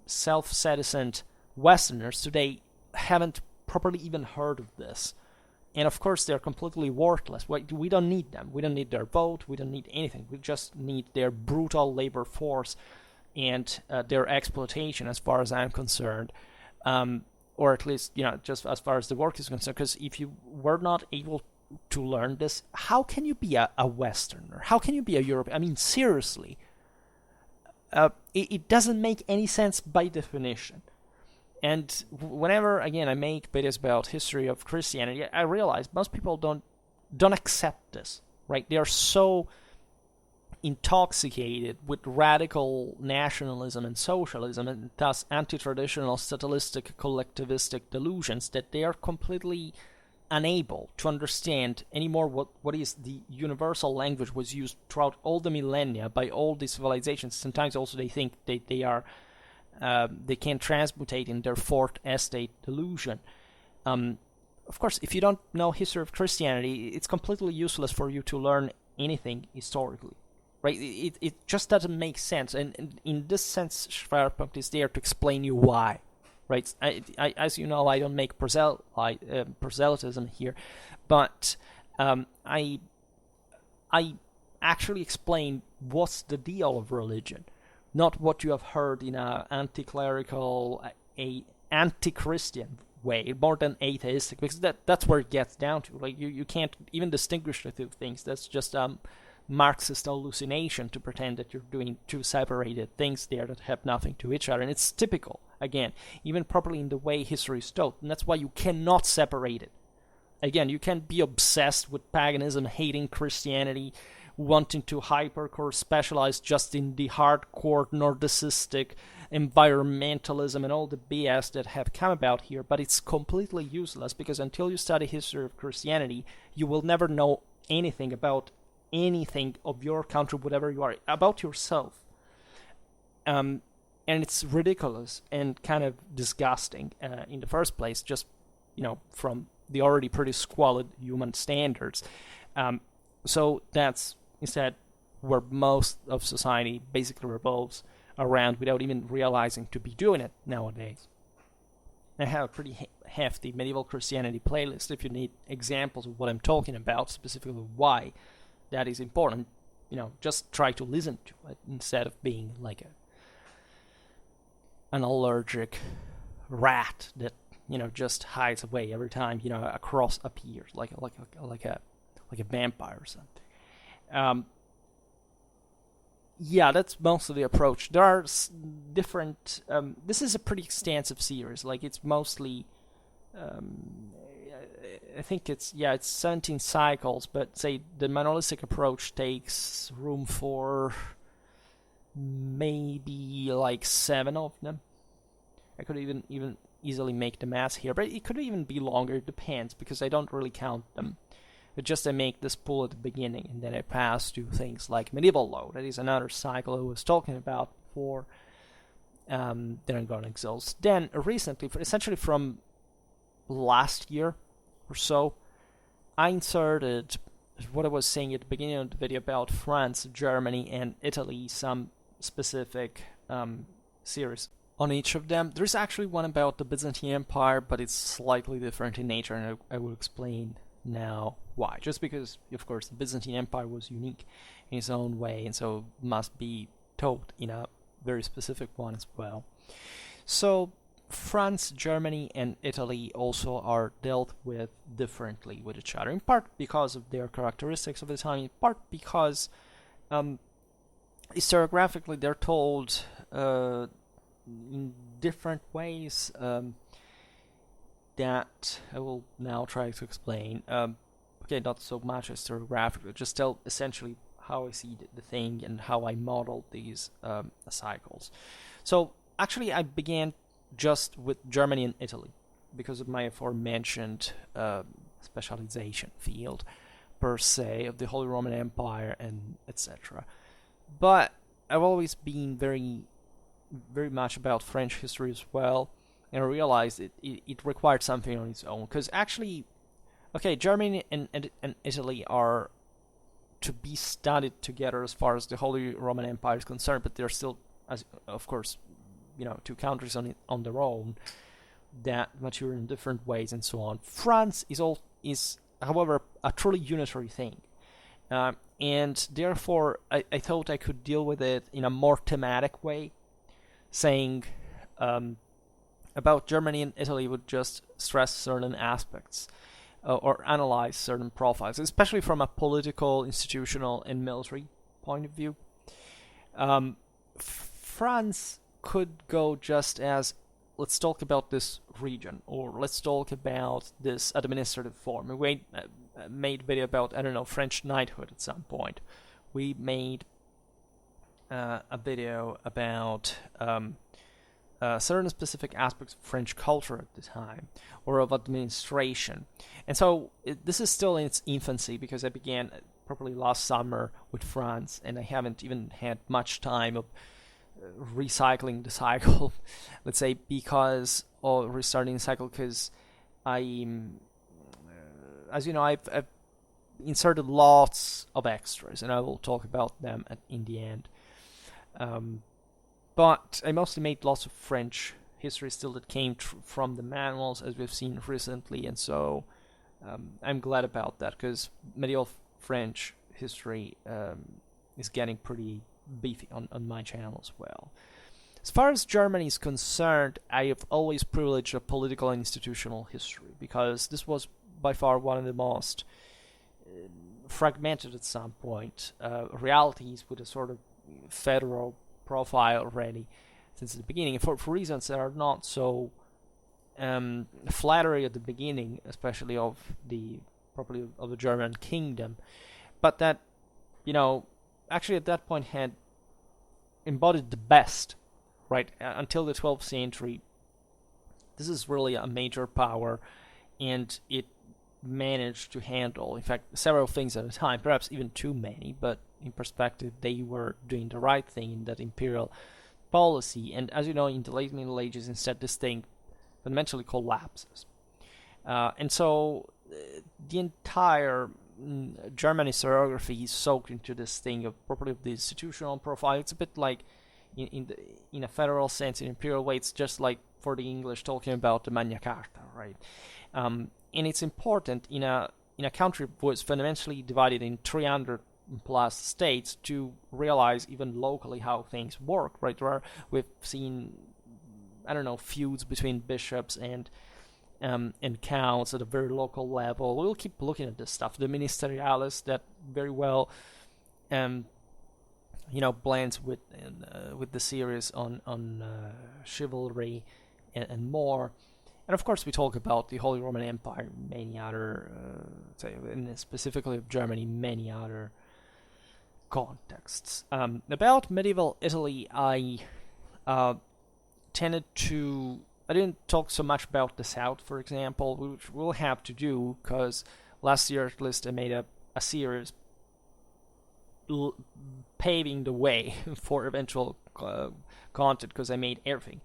self-citizen Westerners today haven't properly even heard of this. And of course they're completely worthless. We don't need them. We don't need their vote. We don't need anything. We just need their brutal labor force and their exploitation, as far as I'm concerned. Or at least, just as far as the work is concerned. Because if you were not able to learn this, how can you be a Westerner? How can you be a European? I mean, seriously. It doesn't make any sense by definition. And whenever, again, I make videos about history of Christianity, I realize most people don't accept this, right? They are so intoxicated with radical nationalism and socialism, and thus anti-traditional statalistic collectivistic delusions, that they are completely unable to understand anymore what is the universal language was used throughout all the millennia by all these civilizations. Sometimes also they think they are they can transmutate in their fourth estate delusion. Of course, if you don't know history of Christianity, it's completely useless for you to learn anything historically, right? It just doesn't make sense, and in this sense, Schwerpunkt is there to explain you why, right? I as you know, I don't make proselytism here, but I actually explain what's the deal of religion, not what you have heard in a anti-clerical, anti-Christian way, more than atheistic, because that's where it gets down to. Like you can't even distinguish the two things. That's just Marxist hallucination to pretend that you're doing two separated things there that have nothing to each other. And it's typical, again, even properly in the way history is told, and that's why you cannot separate it. Again, you can't be obsessed with paganism, hating Christianity, wanting to hypercore specialize just in the hardcore narcissistic environmentalism and all the BS that have come about here, but it's completely useless, because until you study history of Christianity, you will never know anything about anything of your country, whatever you are, about yourself. And it's ridiculous and kind of disgusting in the first place, just, from the already pretty squalid human standards. So that's instead where most of society basically revolves around, without even realizing to be doing it nowadays. I have a pretty hefty medieval Christianity playlist if you need examples of what I'm talking about, specifically why that is important. Just try to listen to it instead of being like an allergic rat that just hides away every time a cross appears, like a vampire or something. Yeah, that's most of the approach. There are different. This is a pretty extensive series. Like, it's mostly. I think it's 17 cycles, but say the monolithic approach takes room for maybe like 7 of them. I could even easily make the math here, but it could even be longer. It depends, because I don't really count them. But just I make this pool at the beginning, and then I pass to things like medieval law. That is another cycle I was talking about before. Then I'm going to exhaust. Then recently, essentially from last year or so, I inserted what I was saying at the beginning of the video about France, Germany, and Italy, some specific series on each of them. There's actually one about the Byzantine Empire, but it's slightly different in nature, and I will explain now why. Just because, of course, the Byzantine Empire was unique in its own way, and so must be told in a very specific one as well. So France, Germany, and Italy also are dealt with differently with each other, in part because of their characteristics of the time, in part because historiographically they're told in different ways that I will now try to explain. Okay, not so much historiographically, just tell essentially how I see the thing and how I model these cycles. So actually I began just with Germany and Italy because of my aforementioned specialization field per se of the Holy Roman Empire and etc. But I've always been very much about French history as well, and I realized it required something on its own, because actually, okay, Germany and Italy are to be studied together as far as the Holy Roman Empire is concerned, but they're still, as of course, two countries on their own that mature in different ways and so on. France is however a truly unitary thing, and therefore I thought I could deal with it in a more thematic way, saying about Germany and Italy would just stress certain aspects or analyze certain profiles, especially from a political, institutional, and military point of view. France could go just as, let's talk about this region, or let's talk about this administrative form. We made a video about, French knighthood at some point. We made a video about certain specific aspects of French culture at the time, or of administration. And so this is still in its infancy, because I began probably last summer with France, and I haven't even had much time of recycling the cycle, let's say, or restarting the cycle, because as you know, I've inserted lots of extras, and I will talk about them in the end. But I mostly made lots of French history still that came from the manuals, as we've seen recently, and so I'm glad about that, because medieval French history is getting pretty beefy on my channel as well. As far as Germany is concerned, I have always privileged a political and institutional history, because this was by far one of the most fragmented at some point realities, with a sort of federal profile already since the beginning, for reasons that are not so flattering at the beginning, especially of the German kingdom, but that, actually at that point had embodied the best, right? Until the 12th century, this is really a major power, and it managed to handle, in fact, several things at a time, perhaps even too many, but in perspective, they were doing the right thing in that imperial policy. And as you know, in the late Middle Ages, instead, this thing fundamentally collapses. And so the entire German historiography is soaked into this thing of property of the institutional profile. It's a bit like, in a federal sense, in an imperial way, it's just like for the English talking about the Magna Carta, right? And it's important in a country that was fundamentally divided in 300 plus states to realize even locally how things work, right? We've seen, feuds between bishops and counts at a very local level. We'll keep looking at this stuff. The Ministeriales, that very well blends with the series on chivalry and more. And of course, we talk about the Holy Roman Empire, many other, and specifically of Germany, many other contexts. About medieval Italy, I didn't talk so much about the South, for example, which we'll have to do, because last year at least I made a series paving the way for eventual content, because I made everything.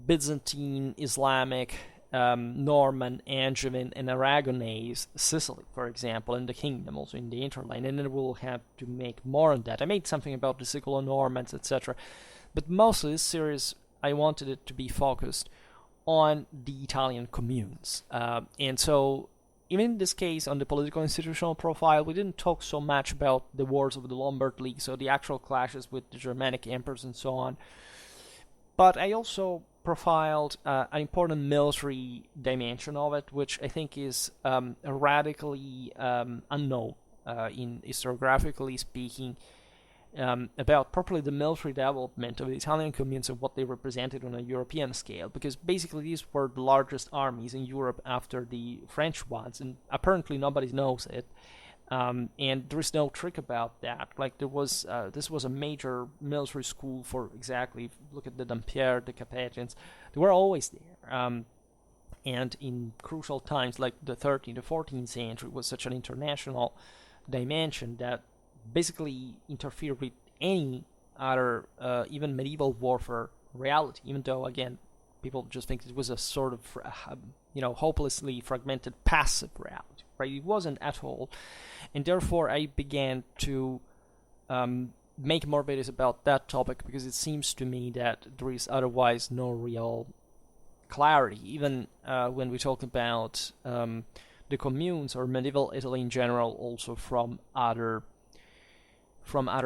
Byzantine, Islamic, Norman, Angevin, and Aragonese, Sicily, for example, and the kingdom, also in the interland, and then we'll have to make more on that. I made something about the Siculo-Normans, etc. But mostly this series, I wanted it to be focused on the Italian communes. And so, even in this case, on the political institutional profile, we didn't talk so much about the wars of the Lombard League, so the actual clashes with the Germanic emperors and so on. But I also profiled an important military dimension of it, which I think is radically unknown in historiographically speaking, about properly the military development of the Italian communes and what they represented on a European scale, because basically these were the largest armies in Europe after the French ones, and apparently nobody knows it. And there is no trick about that. Like this was a major military school for exactly. Look at the Dampierre, the Capetians; they were always there. And in crucial times like the 13th, the 14th century was such an international dimension that basically interfered with any other, even medieval warfare reality. Even though, again, people just think it was a sort of, hopelessly fragmented passive reality. Right? It wasn't at all. And therefore, I began to make more videos about that topic, because it seems to me that there is otherwise no real clarity, even when we talk about the communes or medieval Italy in general, also from other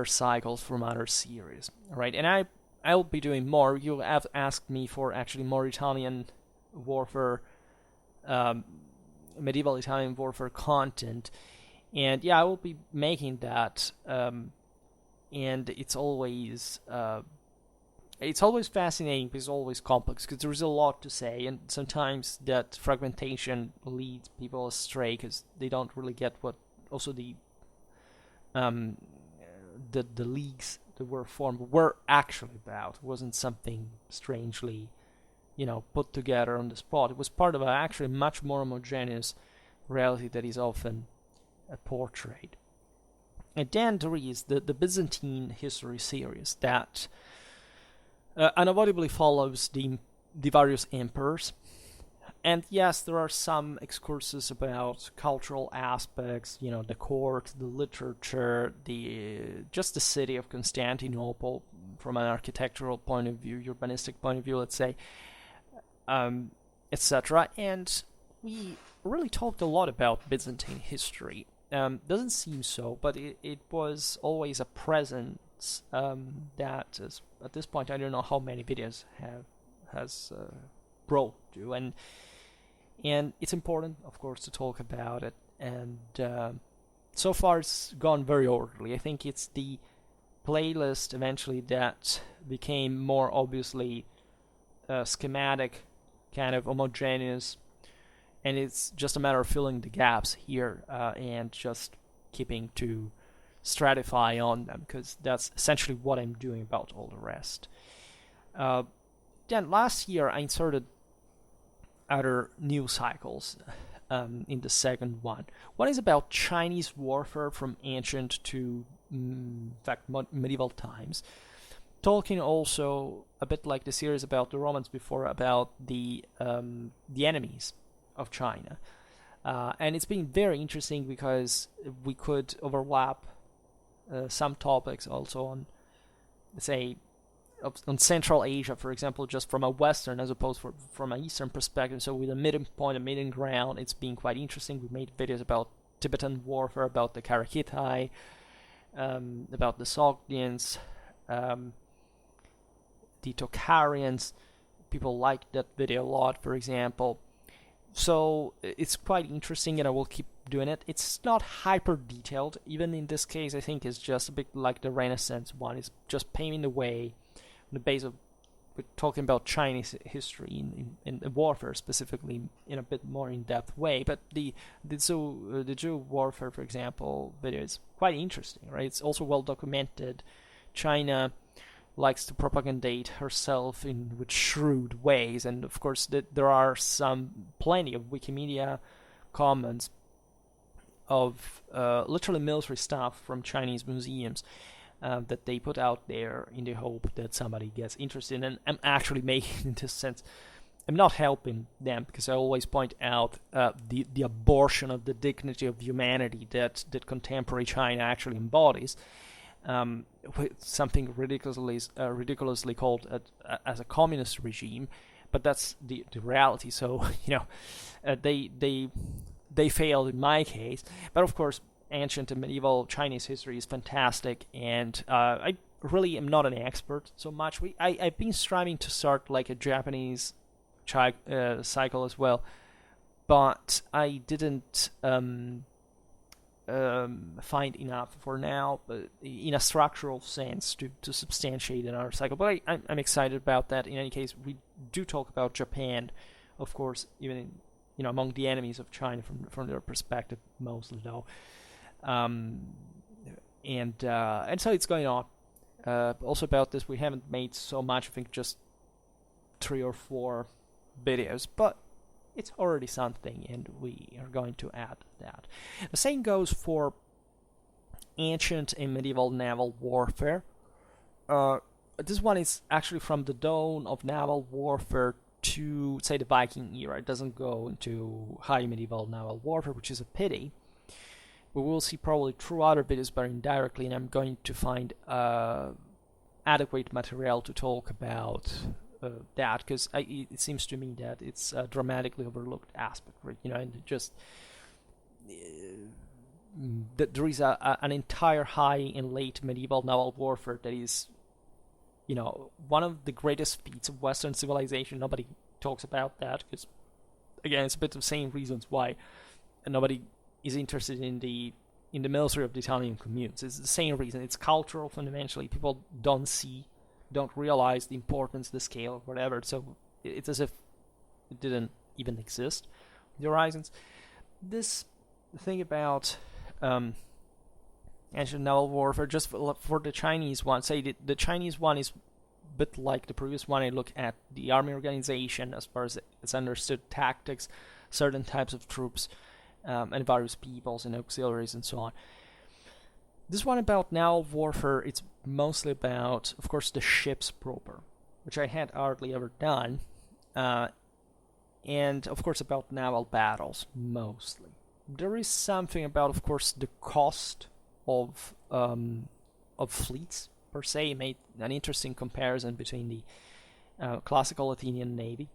cycles, from other series, right? And I'll be doing more. You have asked me for actually more Italian warfare, medieval Italian warfare content, and yeah, I will be making that. And it's always fascinating, because it's always complex, because there is a lot to say, and sometimes that fragmentation leads people astray, because they don't really get what also the leagues that were formed were actually about. It wasn't something strangely, put together on the spot. It was part of a actually much more homogeneous reality that is often portrayed. And then there is the Byzantine history series that unavoidably follows the various emperors. And yes, there are some excursus about cultural aspects, the court, the literature, just the city of Constantinople from an architectural point of view, urbanistic point of view, let's say, etc. And we really talked a lot about Byzantine history. Doesn't seem so, but it was always a presence that is, at this point, I don't know how many videos has brought to, and it's important, of course, to talk about it. And so far, it's gone very orderly. I think it's the playlist eventually that became more obviously schematic, kind of homogeneous, and it's just a matter of filling the gaps here and just keeping to stratify on them, because that's essentially what I'm doing about all the rest. Then last year I inserted other news cycles in the second one. One is about Chinese warfare from ancient to, in fact, medieval times. Talking also a bit like the series about the Romans before, about the enemies of China. And it's been very interesting because we could overlap some topics also on, let's say, on Central Asia, for example, just from a Western as opposed from an Eastern perspective. So with a middle point, a middle ground, it's been quite interesting. We made videos about Tibetan warfare, about the Karakitai, about the Sogdians, the Tokharians. People liked that video a lot, for example. So it's quite interesting, and I will keep doing it. It's not hyper detailed. Even in this case, I think it's just a bit like the Renaissance one. It's just paving the way on the base of, we're talking about Chinese history in warfare specifically in a bit more in-depth way. But the Jew warfare, for example, video is quite interesting, right? It's also well documented. China likes to propagandate herself with shrewd ways, and of course there are plenty of Wikimedia comments of literally military stuff from Chinese museums that they put out there in the hope that somebody gets interested. And I'm actually making, in this sense, I'm not helping them, because I always point out the abortion of the dignity of humanity that contemporary China actually embodies. Something ridiculously called as a communist regime, but that's the reality. So they failed in my case. But of course, ancient and medieval Chinese history is fantastic, and I really am not an expert so much. I've been striving to start like a Japanese cycle as well, but I didn't find enough for now, but in a structural sense, to substantiate another cycle. But I'm excited about that. In any case, we do talk about Japan, of course, even in, among the enemies of China from their perspective, mostly though. And so it's going on. Also about this, we haven't made so much. I think just 3 or 4 videos, but it's already something, and we are going to add that. The same goes for ancient and medieval naval warfare. This one is actually from the dawn of naval warfare to, say, the Viking era. It doesn't go into high medieval naval warfare, which is a pity. We will see probably through other videos, but indirectly, and I'm going to find adequate material to talk about that, because it seems to me that it's a dramatically overlooked aspect, right? And just that there is an entire high and late medieval naval warfare that is, one of the greatest feats of Western civilization. Nobody talks about that, because, again, it's a bit of the same reasons why nobody is interested in the military of the Italian communes. It's the same reason. It's cultural, fundamentally. People don't realize the importance, the scale, whatever. So it's as if it didn't even exist on the horizons. This thing about ancient naval warfare. Just for the Chinese one, say the Chinese one is a bit like the previous one. I look at the army organization as far as it's understood, tactics, certain types of troops, and various peoples and auxiliaries and so on. This one about naval warfare, it's mostly about, of course, the ships proper, which I had hardly ever done, and of course about naval battles mostly. There is something about, of course, the cost of fleets per se. I made an interesting comparison between the classical Athenian navy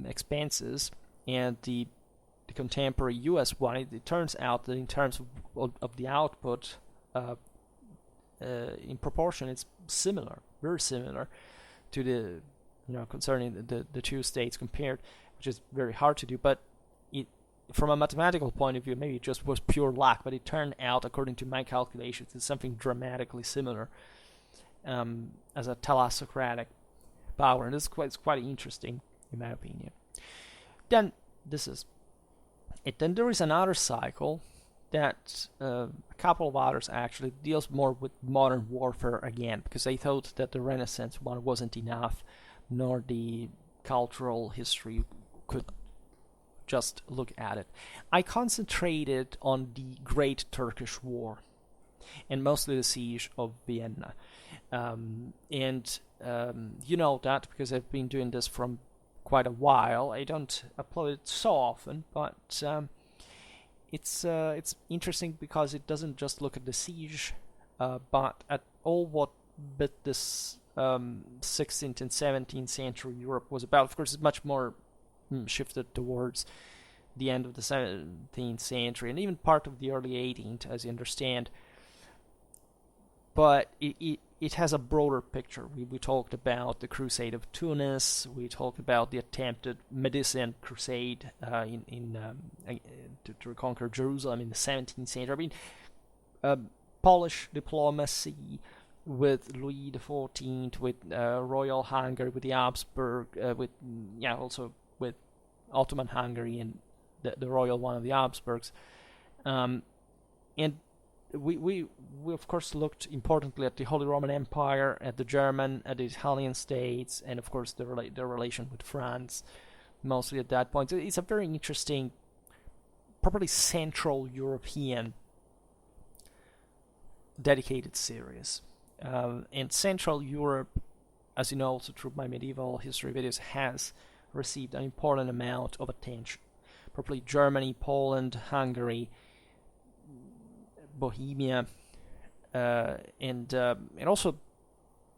expenses and the contemporary U.S. one. It turns out that in terms of the output, in proportion, it's similar, very similar to the concerning the two states compared, which is very hard to do. But from a mathematical point of view, maybe it just was pure luck. But it turned out, according to my calculations, it's something dramatically similar as a thalassocratic power, and this is quite interesting in my opinion. Then this is it. Then there is another cycle that a couple of others actually deals more with modern warfare again, because they thought that the Renaissance one wasn't enough, nor the cultural history could just look at it. I concentrated on the Great Turkish War and mostly the siege of Vienna. You know that because I've been doing this from quite a while. I don't upload it so often, but it's interesting because it doesn't just look at the siege, but at all what bit this 16th and 17th century Europe was about. Of course, it's much more shifted towards the end of the 17th century and even part of the early 18th, as you understand. But it has a broader picture. We talked about the Crusade of Tunis. We talked about the attempted Medicean Crusade to reconquer Jerusalem in the 17th century. I mean, Polish diplomacy with Louis XIV, with Royal Hungary, with the Habsburg, also with Ottoman Hungary and the royal one of the Habsburgs, and we of course looked importantly at the Holy Roman Empire, at the German, at the Italian states, and of course their relation with France, mostly at that point. So it's a very interesting, properly Central European dedicated series. And Central Europe, as you know also through my medieval history videos, has received an important amount of attention. Probably Germany, Poland, Hungary, Bohemia, and also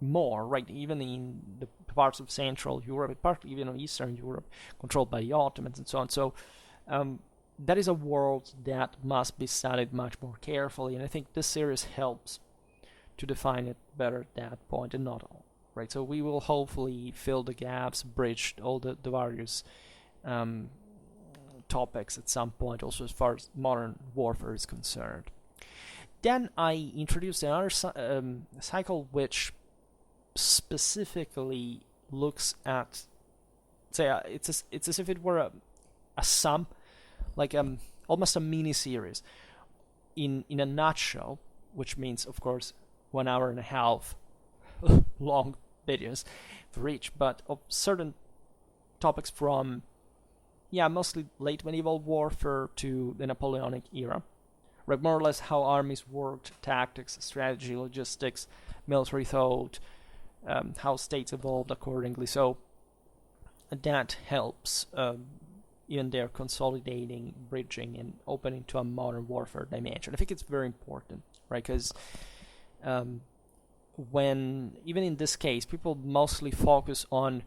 more, right? Even in the parts of Central Europe, partly even in Eastern Europe, controlled by the Ottomans and so on. So that is a world that must be studied much more carefully, and I think this series helps to define it better at that point, and not all, right? So we will hopefully fill the gaps, bridge all the various topics at some point, also as far as modern warfare is concerned. Then I introduced another cycle which specifically looks at, say, it's as if it were a sum, like almost a mini series in a nutshell, which means, of course, 1 hour and a half long videos for each, but of certain topics from mostly late medieval warfare to the Napoleonic era, right? More or less how armies worked, tactics, strategy, logistics, military thought, how states evolved accordingly. So that helps in their consolidating, bridging, and opening to a modern warfare dimension. I think it's very important, right? Because when, even in this case, people mostly focus on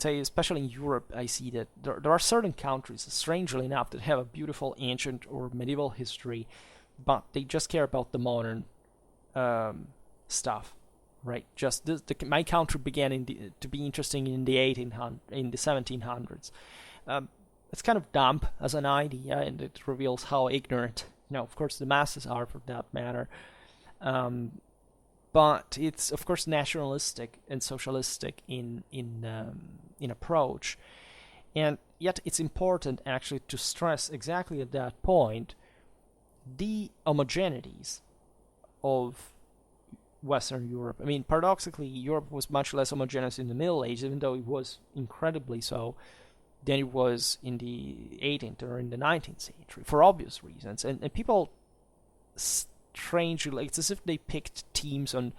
say, especially in Europe, I see that there are certain countries, strangely enough, that have a beautiful ancient or medieval history, but they just care about the modern stuff, right? Just my country began to be interesting in the 1700s. It's kind of dumb as an idea, and it reveals how ignorant, of course, the masses are, for that matter. But it's, of course, nationalistic and socialistic in approach, And yet it's important actually to stress exactly at that point the homogeneities of Western Europe. I mean, paradoxically, Europe was much less homogeneous in the Middle Ages, even though it was incredibly so, than it was in the 18th or in the 19th century, for obvious reasons. And people strangely, like, it's as if they picked teams on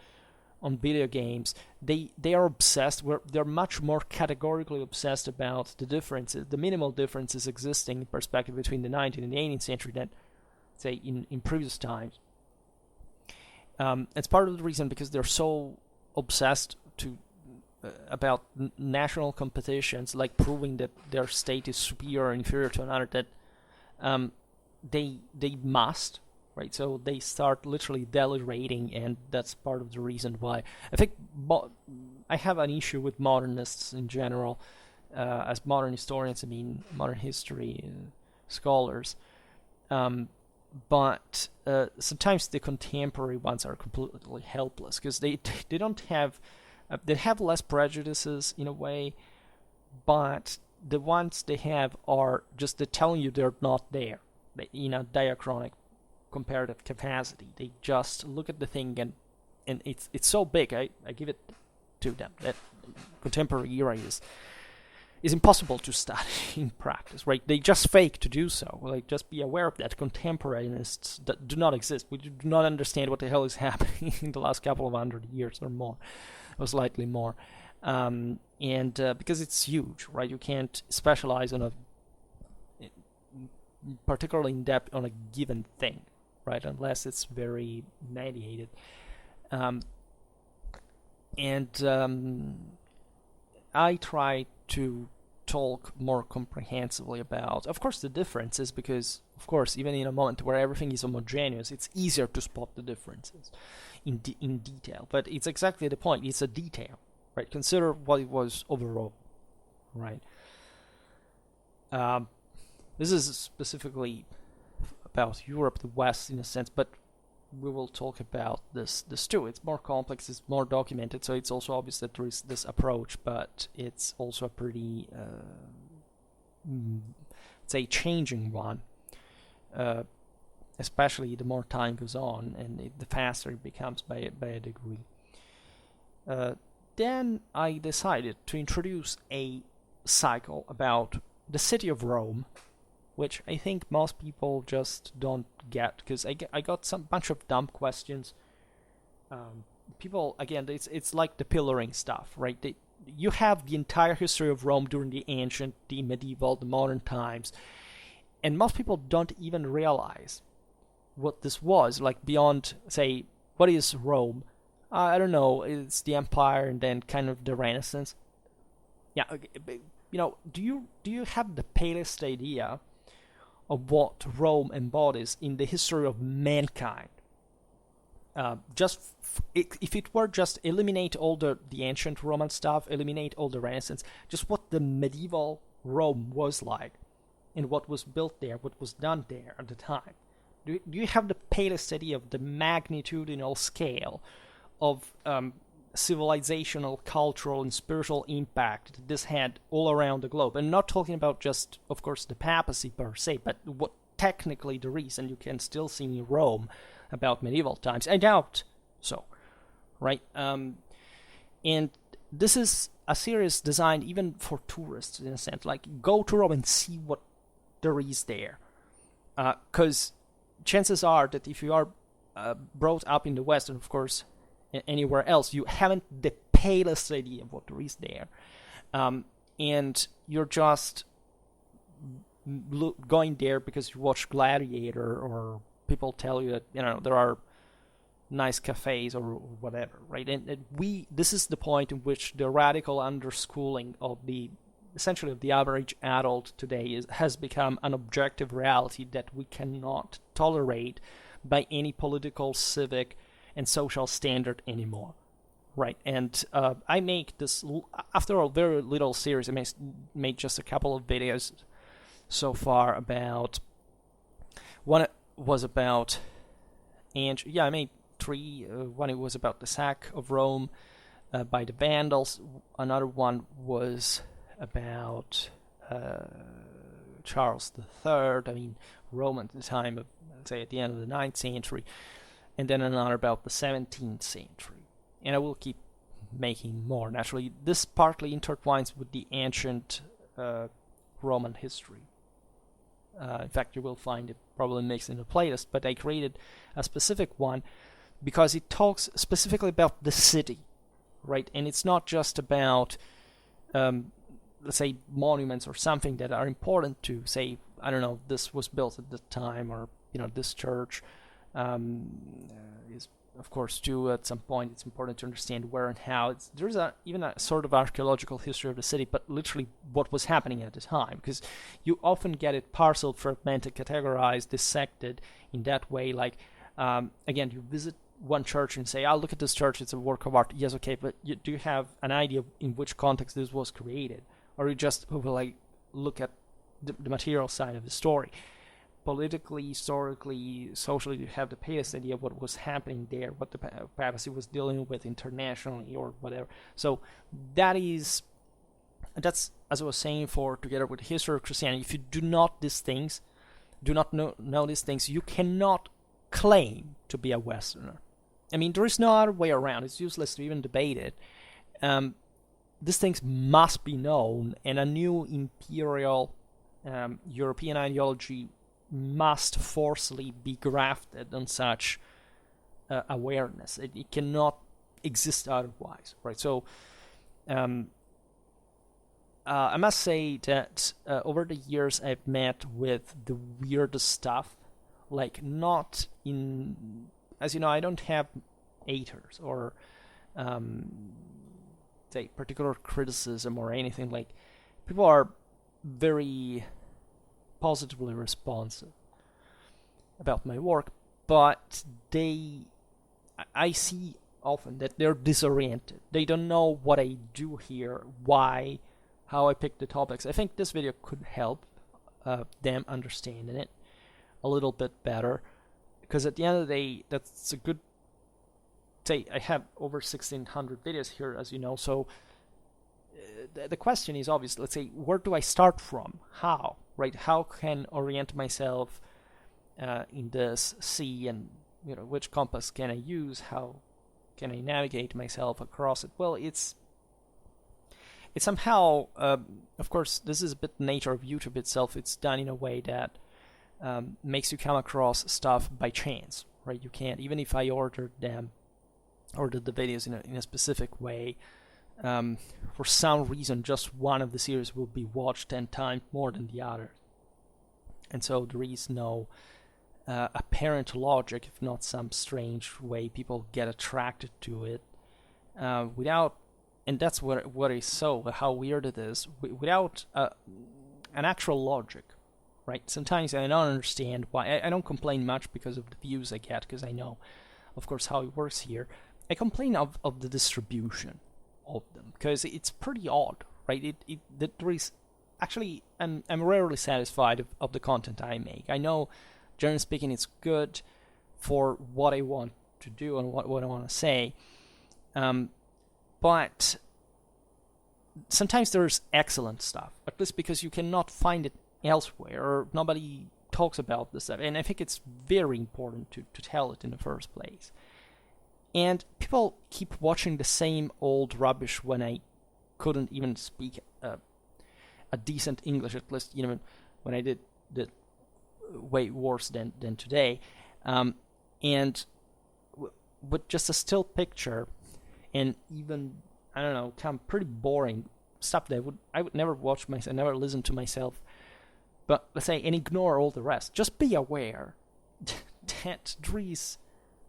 video games. They are obsessed. They're much more categorically obsessed about the differences, the minimal differences existing in perspective between the 19th and the 18th century than, say, in previous times. It's part of the reason because they're so obsessed about national competitions, like proving that their state is superior or inferior to another, that they must, right? So they start literally deliberating, and that's part of the reason why I think I have an issue with modernists in general. As modern historians, I mean modern history scholars. But sometimes the contemporary ones are completely helpless because they don't have they have less prejudices in a way, but the ones they have are just they're telling you they're not there. Diachronic comparative capacity. They just look at the thing and it's so big. I give it to them that contemporary era is impossible to study in practice, right? They just fake to do so. Like, just be aware of that. Contemporaneous that do not exist. We do not understand what the hell is happening in the last couple of 100 years or more, or slightly more. Because it's huge, right? You can't specialize on particularly in depth on a given thing, right? Unless it's very mediated. I try to talk more comprehensively about, of course, the differences, because, of course, even in a moment where everything is homogeneous, it's easier to spot the differences in detail. But it's exactly the point. It's a detail, right? Consider what it was overall, right? This is specifically about Europe, the West, in a sense, but we will talk about this too. It's more complex, it's more documented, so it's also obvious that there is this approach, but it's also a pretty, say, changing one, especially the more time goes on and the faster it becomes by a degree. Then I decided to introduce a cycle about the city of Rome, which I think most people just don't get, because I got some bunch of dumb questions. People, again, it's like the pillaring stuff, right? You have the entire history of Rome during the ancient, the medieval, the modern times, and most people don't even realize what this was, like beyond, say, what is Rome? I don't know, it's the empire and then kind of the Renaissance. Yeah, do you have the palest idea of what Rome embodies in the history of mankind? If it were just eliminate all the ancient Roman stuff, eliminate all the Renaissance, just what the medieval Rome was like, and what was built there, what was done there at the time. Do you have the palest idea of the magnitudinal scale of civilizational, cultural, and spiritual impact that this had all around the globe? And not talking about just, of course, the papacy per se, but what technically there is, and you can still see in Rome about medieval times. I doubt so, right? And this is a series designed even for tourists, in a sense. Like, go to Rome and see what there is there. Because chances are that if you are brought up in the West, and of course anywhere else, you haven't the palest idea of what there is there. And you're just going there because you watch Gladiator, or people tell you that, there are nice cafes or whatever, right? And this is the point in which the radical underschooling of essentially of the average adult today has become an objective reality that we cannot tolerate by any political, civic, and social standard anymore, right? And I make this, after a very little series, I made just a couple of videos so far about, one was about, I made 3. One, it was about the sack of Rome by the Vandals. Another one was about Charles III, I mean Rome at the time of, let's say, at the end of the 9th century, and then another about the 17th century. And I will keep making more. Naturally, this partly intertwines with the ancient Roman history. In fact, you will find it probably mixed in the playlist, but I created a specific one because it talks specifically about the city, right? And it's not just about, let's say, monuments or something that are important to, say, I don't know, this was built at the time, or, this church is, of course, too, at some point, it's important to understand where and how. There's even a sort of archaeological history of the city, but literally what was happening at the time, because you often get it parceled, fragmented, categorized, dissected in that way. Like, again, you visit one church and say, look at this church, it's a work of art. Yes, okay, but do you have an idea in which context this was created? Or you just will look at the material side of the story? Politically, historically, socially, you have the palest idea of what was happening there, what the papacy was dealing with internationally or whatever. So that's, as I was saying, together with the history of Christianity, if you do not know these things, you cannot claim to be a Westerner. I mean, there is no other way around. It's useless to even debate it. These things must be known, and a new imperial European ideology must forcibly be grafted on such awareness. It cannot exist otherwise, right? So I must say that over the years I've met with the weirdest stuff, like not in, as you know, I don't have haters or say particular criticism or anything. Like, people are very positively responsive about my work, but I see often that they're disoriented. They don't know what I do here, why, how I pick the topics. I think this video could help them understanding it a little bit better, because at the end of the day, that's a good, say, I have over 1,600 videos here, as you know, so the question is obvious. Let's say, where do I start from? How? Right? How can I orient myself in this sea, and which compass can I use? How can I navigate myself across it? Well, it's somehow, of course, this is a bit the nature of YouTube itself. It's done in a way that makes you come across stuff by chance, right? You can't, even if I ordered the videos in a specific way, for some reason, just one of the series will be watched 10 times more than the other. And so there is no apparent logic, if not some strange way people get attracted to it, without, and that's what is so, how weird it is, without an actual logic, right? Sometimes I don't understand why. I don't complain much because of the views I get, because I know, of course, how it works here. I complain of the distribution of them, because it's pretty odd, right? That there is actually, I'm rarely satisfied of the content I make. I know, generally speaking, it's good for what I want to do and what I want to say, but sometimes there's excellent stuff, at least because you cannot find it elsewhere, or nobody talks about this stuff, and I think it's very important to tell it in the first place. And people keep watching the same old rubbish when I couldn't even speak a decent English, at least, when I did way worse than today. And with just a still picture, and even, I don't know, kind of pretty boring stuff that I would never watch myself, never listen to myself. But let's say, and ignore all the rest. Just be aware that there is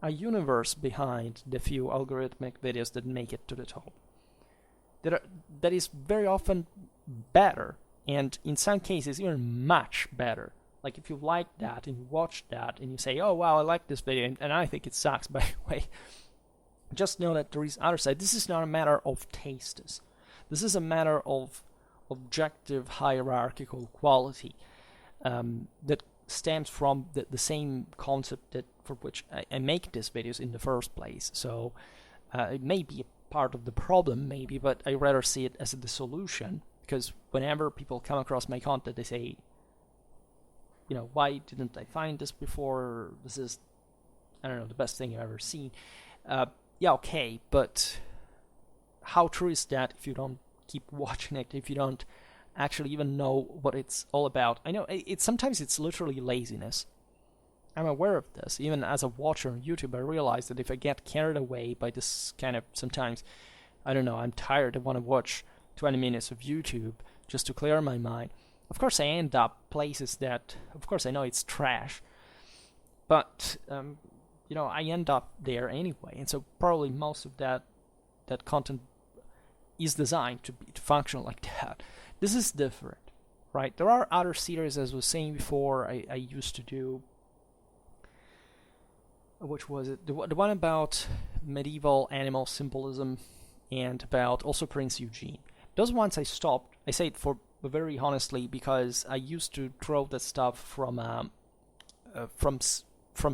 a universe behind the few algorithmic videos that make it to the top. That is very often better, and in some cases even much better. Like, if you like that and you watch that and you say, oh wow, I like this video, and I think it sucks, by the way, just know that there is other side. This is not a matter of tastes. This is a matter of objective hierarchical quality that stems from the same concept that for which I make these videos in the first place. So it may be a part of the problem, maybe, but I rather see it as the solution, because whenever people come across my content, they say, why didn't I find this before? This is, I don't know, the best thing I've ever seen. Yeah, okay, but how true is that if you don't keep watching it, if you don't actually even know what it's all about? I know sometimes it's literally laziness. I'm aware of this. Even as a watcher on YouTube, I realize that if I get carried away by this kind of, sometimes, I don't know, I'm tired, I want to watch 20 minutes of YouTube just to clear my mind. Of course, I end up places that, of course, I know it's trash, but, I end up there anyway. And so probably most of that content is designed to function like that. This is different, right? There are other series, as I was saying before, I used to do. Which was it? The one about medieval animal symbolism and about also Prince Eugene. Those ones I stopped. I say it for very honestly because I used to throw that stuff from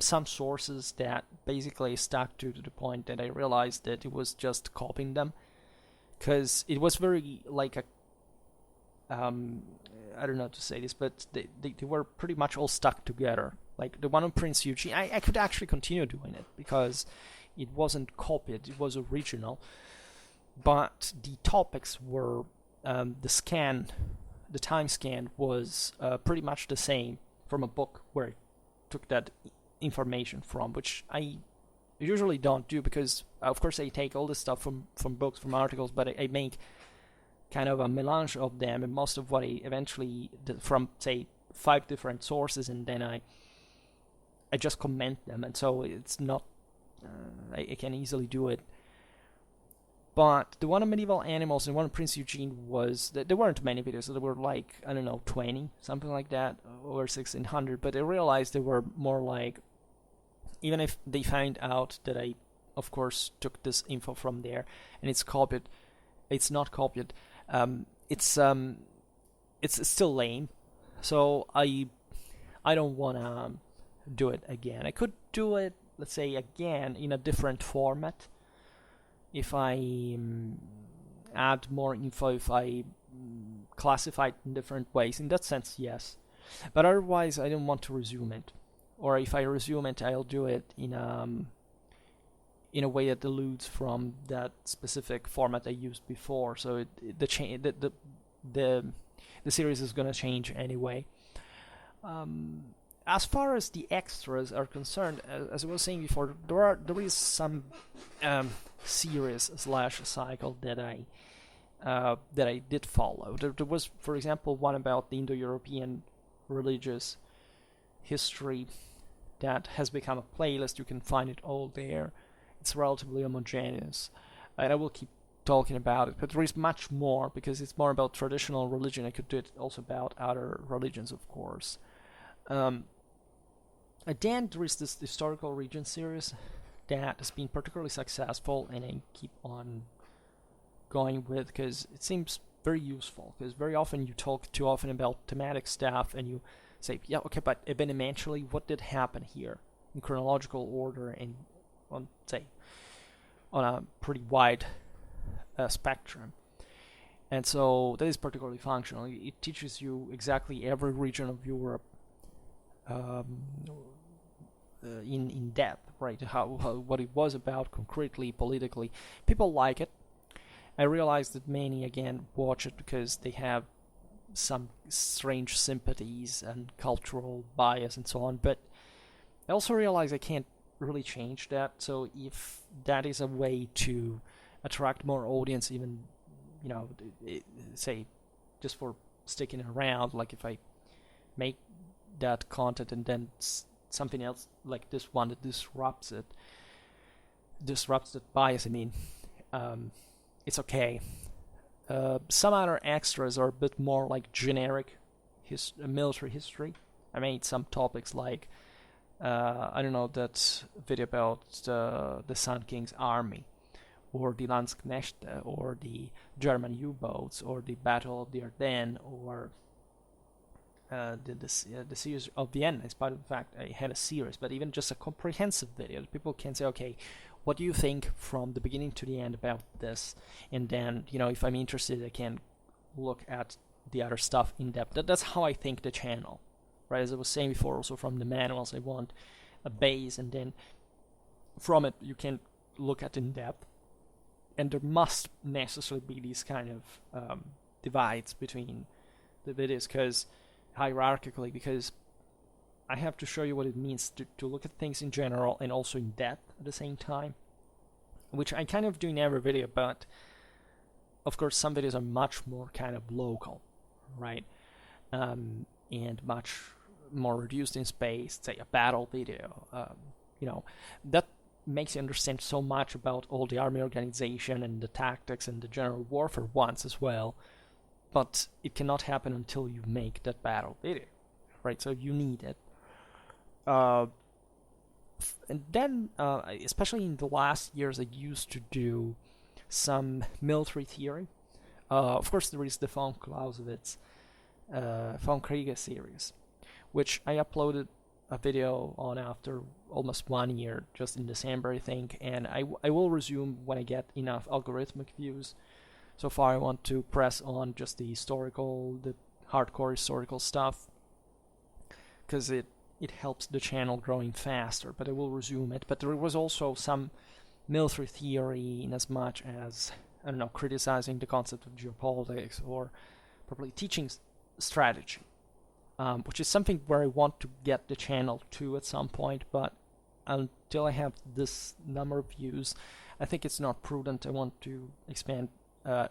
some sources that basically stuck to the point that I realized that it was just copying them, because it was very like a I don't know how to say this, but they were pretty much all stuck together. Like the one on Prince Eugene, I could actually continue doing it because it wasn't copied, it was original. But the topics were, the time scan was pretty much the same from a book where I took that information from, which I usually don't do because, of course, I take all this stuff from books, from articles, but I make kind of a melange of them, and most of what I eventually did from, say, 5 different sources, and then I just comment them, and so it's not, I can easily do it. But the one on medieval animals and one on Prince Eugene was, there weren't many videos, there were like, I don't know, 20, something like that, or 1600, but I realized they were more like, even if they find out that I, of course, took this info from there, and it's copied, it's not copied, it's still lame, so I don't want to do it again. I could do it, let's say, again in a different format if I add more info, if I classify it in different ways. In that sense, yes, but otherwise I don't want to resume it, or if I resume it, I'll do it in a way that eludes from that specific format I used before, so the series is gonna change anyway. As far as the extras are concerned, as I was saying before, there is some series / cycle that I did follow. There was, for example, one about the Indo-European religious history that has become a playlist. You can find it all there. It's relatively homogeneous, and I will keep talking about it. But there is much more because it's more about traditional religion. I could do it also about other religions, of course. Then there is this historical region series that has been particularly successful, and I keep on going with because it seems very useful. Because very often you talk too often about thematic stuff, and you say, yeah, okay, but eventually, what did happen here in chronological order and on a pretty wide spectrum. And so that is particularly functional. It teaches you exactly every region of Europe in depth, right? How what it was about concretely, politically. People like it. I realize that many again watch it because they have some strange sympathies and cultural bias and so on. But I also realize I can't really change that. So if that is a way to attract more audience, even say just for sticking around, like if I make that content and then something else like this one that disrupts that bias, I mean, it's okay. Some other extras are a bit more like generic military history. I made some topics like I don't know, that video about the Sun King's army, or the Landsknechte, or the German U-boats, or the Battle of the Ardennes, or the series of Vienna. Despite the fact I had a series, but even just a comprehensive video, people can say, okay, what do you think from the beginning to the end about this? And then, if I'm interested, I can look at the other stuff in depth. That's how I think the channel, right? As I was saying before, also from the manuals, I want a base, and then from it you can look at in depth. And there must necessarily be these kind of divides between the videos, because hierarchically, because I have to show you what it means to look at things in general and also in depth at the same time, which I kind of do in every video, but of course some videos are much more kind of local, right? And much more reduced in space, say a battle video, that makes you understand so much about all the army organization and the tactics and the general warfare ones as well, but it cannot happen until you make that battle video, right? So you need it. And then, especially in the last years, I used to do some military theory. Of course, there is the von Clausewitz von Kriege series, which I uploaded a video on after almost 1 year, just in December, I think, and I will resume when I get enough algorithmic views. So far, I want to press on just the hardcore historical stuff, because it helps the channel growing faster, but I will resume it. But there was also some military theory, in as much as, I don't know, criticizing the concept of geopolitics or probably teaching strategy, which is something where I want to get the channel to at some point, but until I have this number of views, I think it's not prudent. I want to expand,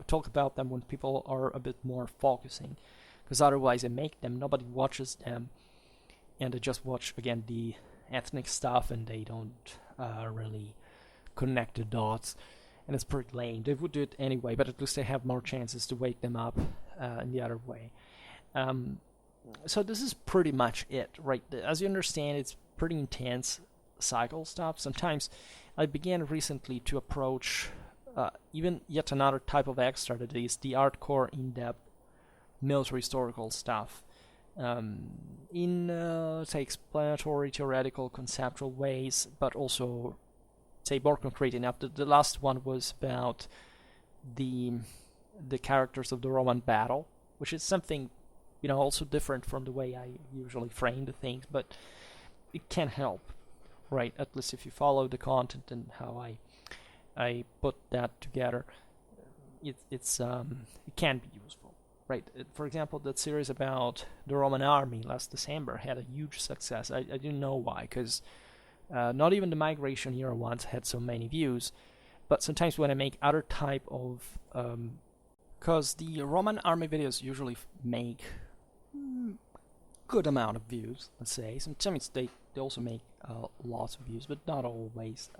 talk about them when people are a bit more focusing, because otherwise I make them, nobody watches them, and they just watch, again, the ethnic stuff, and they don't really connect the dots, and it's pretty lame. They would do it anyway, but at least they have more chances to wake them up in the other way. So this is pretty much it, right? As you understand, it's pretty intense cycle stuff. Sometimes I began recently to approach even yet another type of extra, that is the hardcore, in-depth military historical stuff, in say explanatory, theoretical, conceptual ways, but also say more concrete enough. The last one was about the characters of the Roman battle, which is something, also different from the way I usually frame the things, but it can help, right? At least if you follow the content and how I put that together, it can be useful, right? For example, that series about the Roman army last December had a huge success. I didn't know why, because not even the migration era ones had so many views, but sometimes when I make other type of because the Roman army videos usually make good amount of views, let's say. Sometimes they also make lots of views, but not always.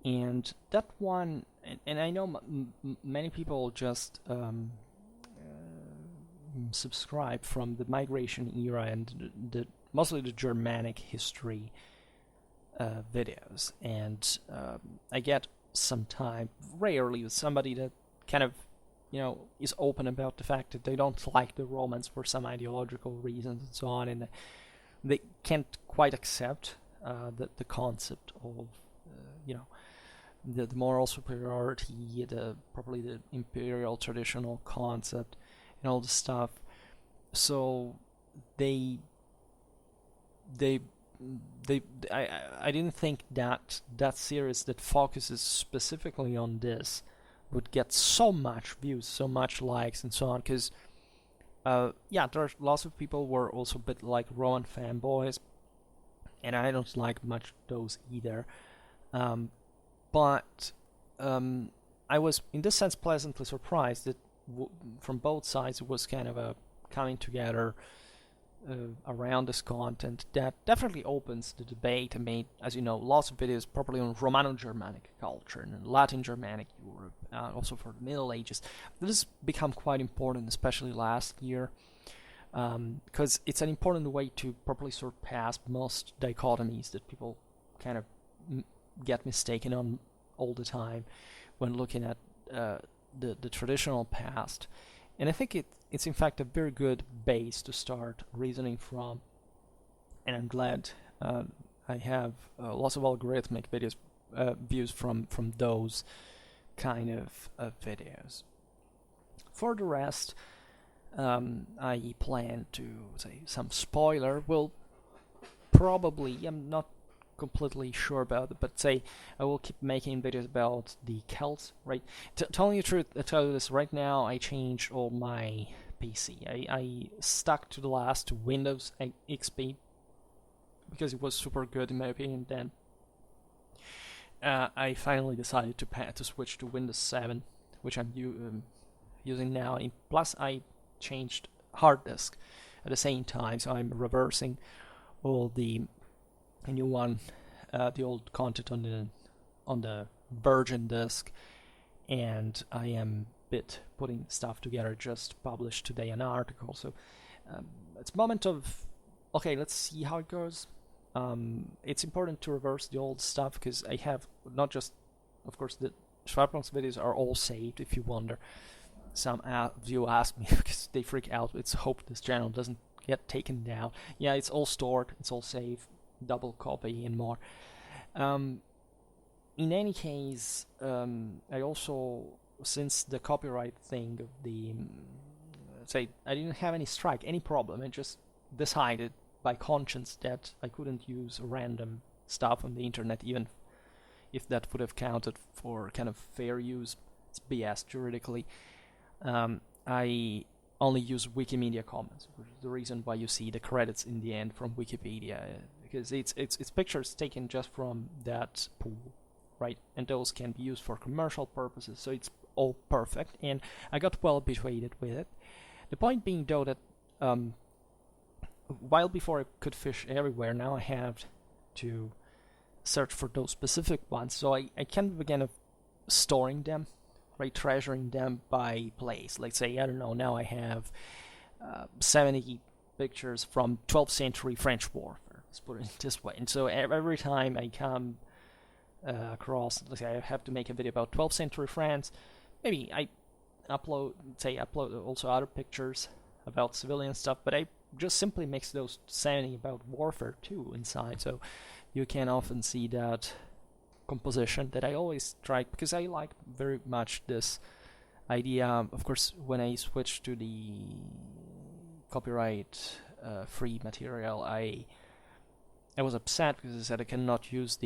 And that one, and I know many people just subscribe from the migration era and mostly the Germanic history videos, and I get sometimes, rarely, with somebody that kind of is open about the fact that they don't like the Romans for some ideological reasons and so on, and they can't quite accept the concept of the moral superiority, probably the imperial traditional concept, and all the stuff. So I didn't think that series that focuses specifically on this would get so much views, so much likes, and so on, because there are lots of people who are also a bit like Roman fanboys, and I don't like much those either. But I was, in this sense, pleasantly surprised that from both sides it was kind of a coming together around this content that definitely opens the debate. I made, as you know, lots of videos probably on Romano-Germanic culture and Latin Germanic Europe, also for the Middle Ages. This has become quite important, especially last year, because it's an important way to properly surpass most dichotomies that people kind of get mistaken on all the time when looking at the traditional past. And I think it's in fact a very good base to start reasoning from, and I'm glad I have lots of algorithmic videos views from those kind of videos. For the rest, I plan to say some spoiler. Will probably, I'm not completely sure about it, but say I will keep making videos about the Celts, right? Telling you the truth, I tell you this right now, I changed all my PC. I stuck to the last Windows XP because it was super good in my opinion. Then I finally decided to switch to Windows 7, which I'm using now. And plus, I changed hard disk at the same time, so I'm reversing all the new one, the old content on the Virgin disk, and I am putting stuff together. Just published today an article, so it's moment of okay, let's see how it goes. It's important to reverse the old stuff because I have not just, of course, the Schwerpunkt videos are all saved. If you wonder, some of you ask me because they freak out. It's hope this channel doesn't get taken down. Yeah, it's all stored, it's all saved, double copy and more. In any case, I also, since the copyright thing of the say I didn't have any strike, any problem, I just decided by conscience that I couldn't use random stuff on the internet, even if that would have counted for kind of fair use. It's BS juridically. I only use Wikimedia Commons, which is the reason why you see the credits in the end from Wikipedia, because it's pictures taken just from that pool, right? And those can be used for commercial purposes, so it's all perfect, and I got well persuaded with it. The point being, though, that while before I could fish everywhere, now I have to search for those specific ones, so I can begin of storing them, right, treasuring them by place. Let's say, I don't know, now I have 70 pictures from 12th century French warfare, let's put it this way. And so every time I come across, let's say I have to make a video about 12th century France, maybe I upload also other pictures about civilian stuff, but I just simply mix those 70 about warfare too inside, so you can often see that composition that I always try, because I like very much this idea. Of course, when I switched to the copyright free material, I was upset because I said I cannot use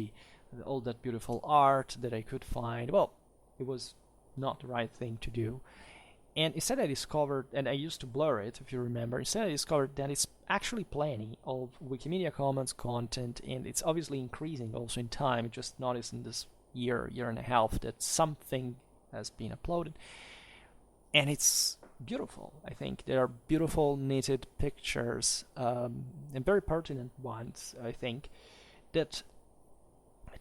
all that beautiful art that I could find. Well, it was not the right thing to do. And instead I discovered, and I used to blur it, if you remember, instead I discovered that it's actually plenty of Wikimedia Commons content, and it's obviously increasing also in time. I just noticed in this year and a half that something has been uploaded. And it's beautiful, I think. There are beautiful knitted pictures, and very pertinent ones, I think, that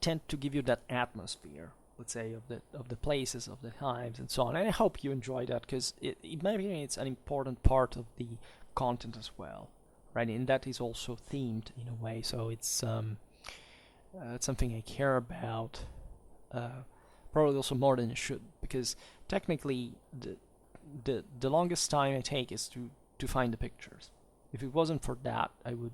tend to give you that atmosphere, let's say, of the places, of the times, and so on. And I hope you enjoy that, because in my opinion, it's an important part of the content as well, right? And that is also themed in a way, so it's something I care about, probably also more than it should, because technically the longest time I take is to find the pictures. If it wasn't for that, I would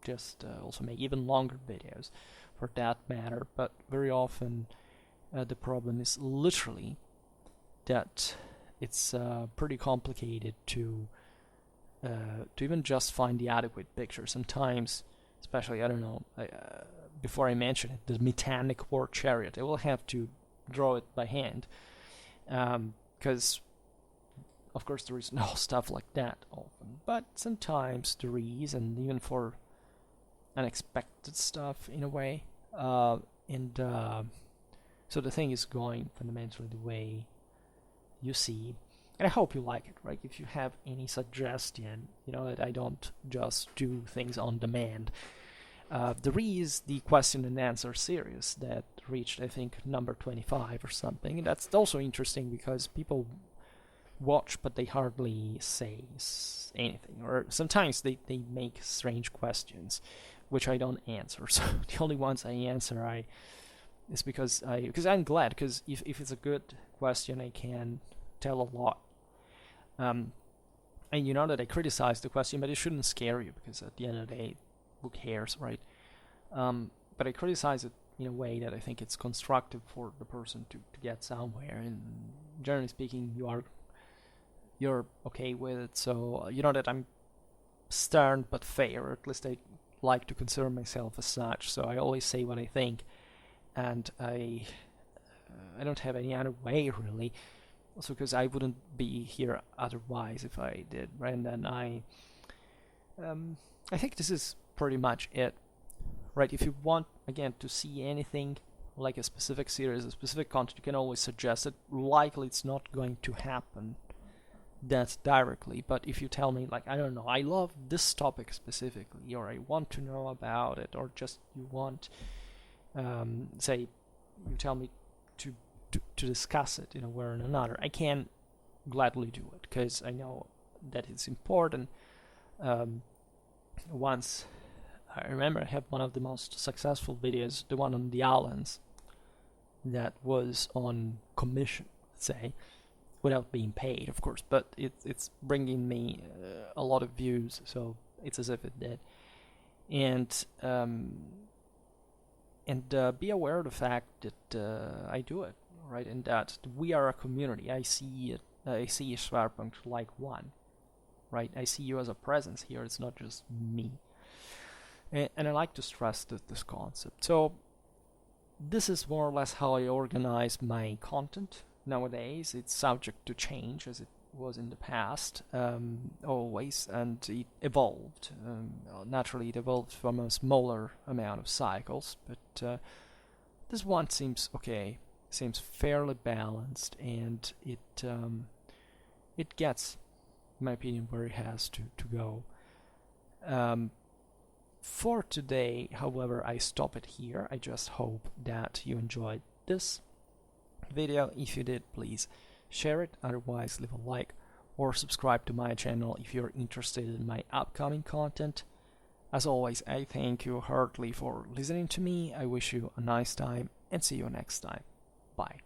just also make even longer videos for that matter, but very often the problem is literally that it's pretty complicated to even just find the adequate picture. Sometimes, especially, I don't know, before I mention it, the Titanic war chariot, I will have to draw it by hand, because of course there is no stuff like that often, but sometimes there is, and even for unexpected stuff in a way, so the thing is going fundamentally the way you see, and I hope you like it, right? If you have any suggestion, that I don't just do things on demand. There is the question and answer series that reached, I think, number 25 or something, and that's also interesting because people watch but they hardly say anything, or sometimes they make strange questions which I don't answer. So the only ones I answer is because I'm glad, because if it's a good question, I can tell a lot. And you know that I criticize the question, but it shouldn't scare you, because at the end of the day, who cares, right? But I criticize it in a way that I think it's constructive for the person to get somewhere, and generally speaking, you are you're okay with it. So you know that I'm stern but fair, or at least I like to consider myself as such. So I always say what I think, and I don't have any other way really. Also, because I wouldn't be here otherwise if I did, right? And then I think this is pretty much it, right? If you want again to see anything like a specific series, a specific content, you can always suggest it. Likely, it's not going to happen that directly, but if you tell me, like, I don't know, I love this topic specifically, or I want to know about it, or just you want, say, you tell me to discuss it in a way or another, I can gladly do it because I know that it's important. Once I remember, I have one of the most successful videos, the one on the islands, that was on commission, let's say, without being paid, of course, but it's bringing me a lot of views, so it's as if it did. And be aware of the fact that I do it, right, and that we are a community. I see it. I see Schwerpunkt like one, right? I see you as a presence here. It's not just me, and I like to stress this concept. So this is more or less how I organize my content nowadays. It's subject to change as it was in the past, always, and it evolved. Naturally, it evolved from a smaller amount of cycles, but this one seems okay. Seems fairly balanced, and it gets, in my opinion, where it has to go. For today, however, I stop it here. I just hope that you enjoyed this video. If you did, please share it. Otherwise, leave a like or subscribe to my channel if you're interested in my upcoming content. As always, I thank you heartily for listening to me. I wish you a nice time and see you next time. Bye.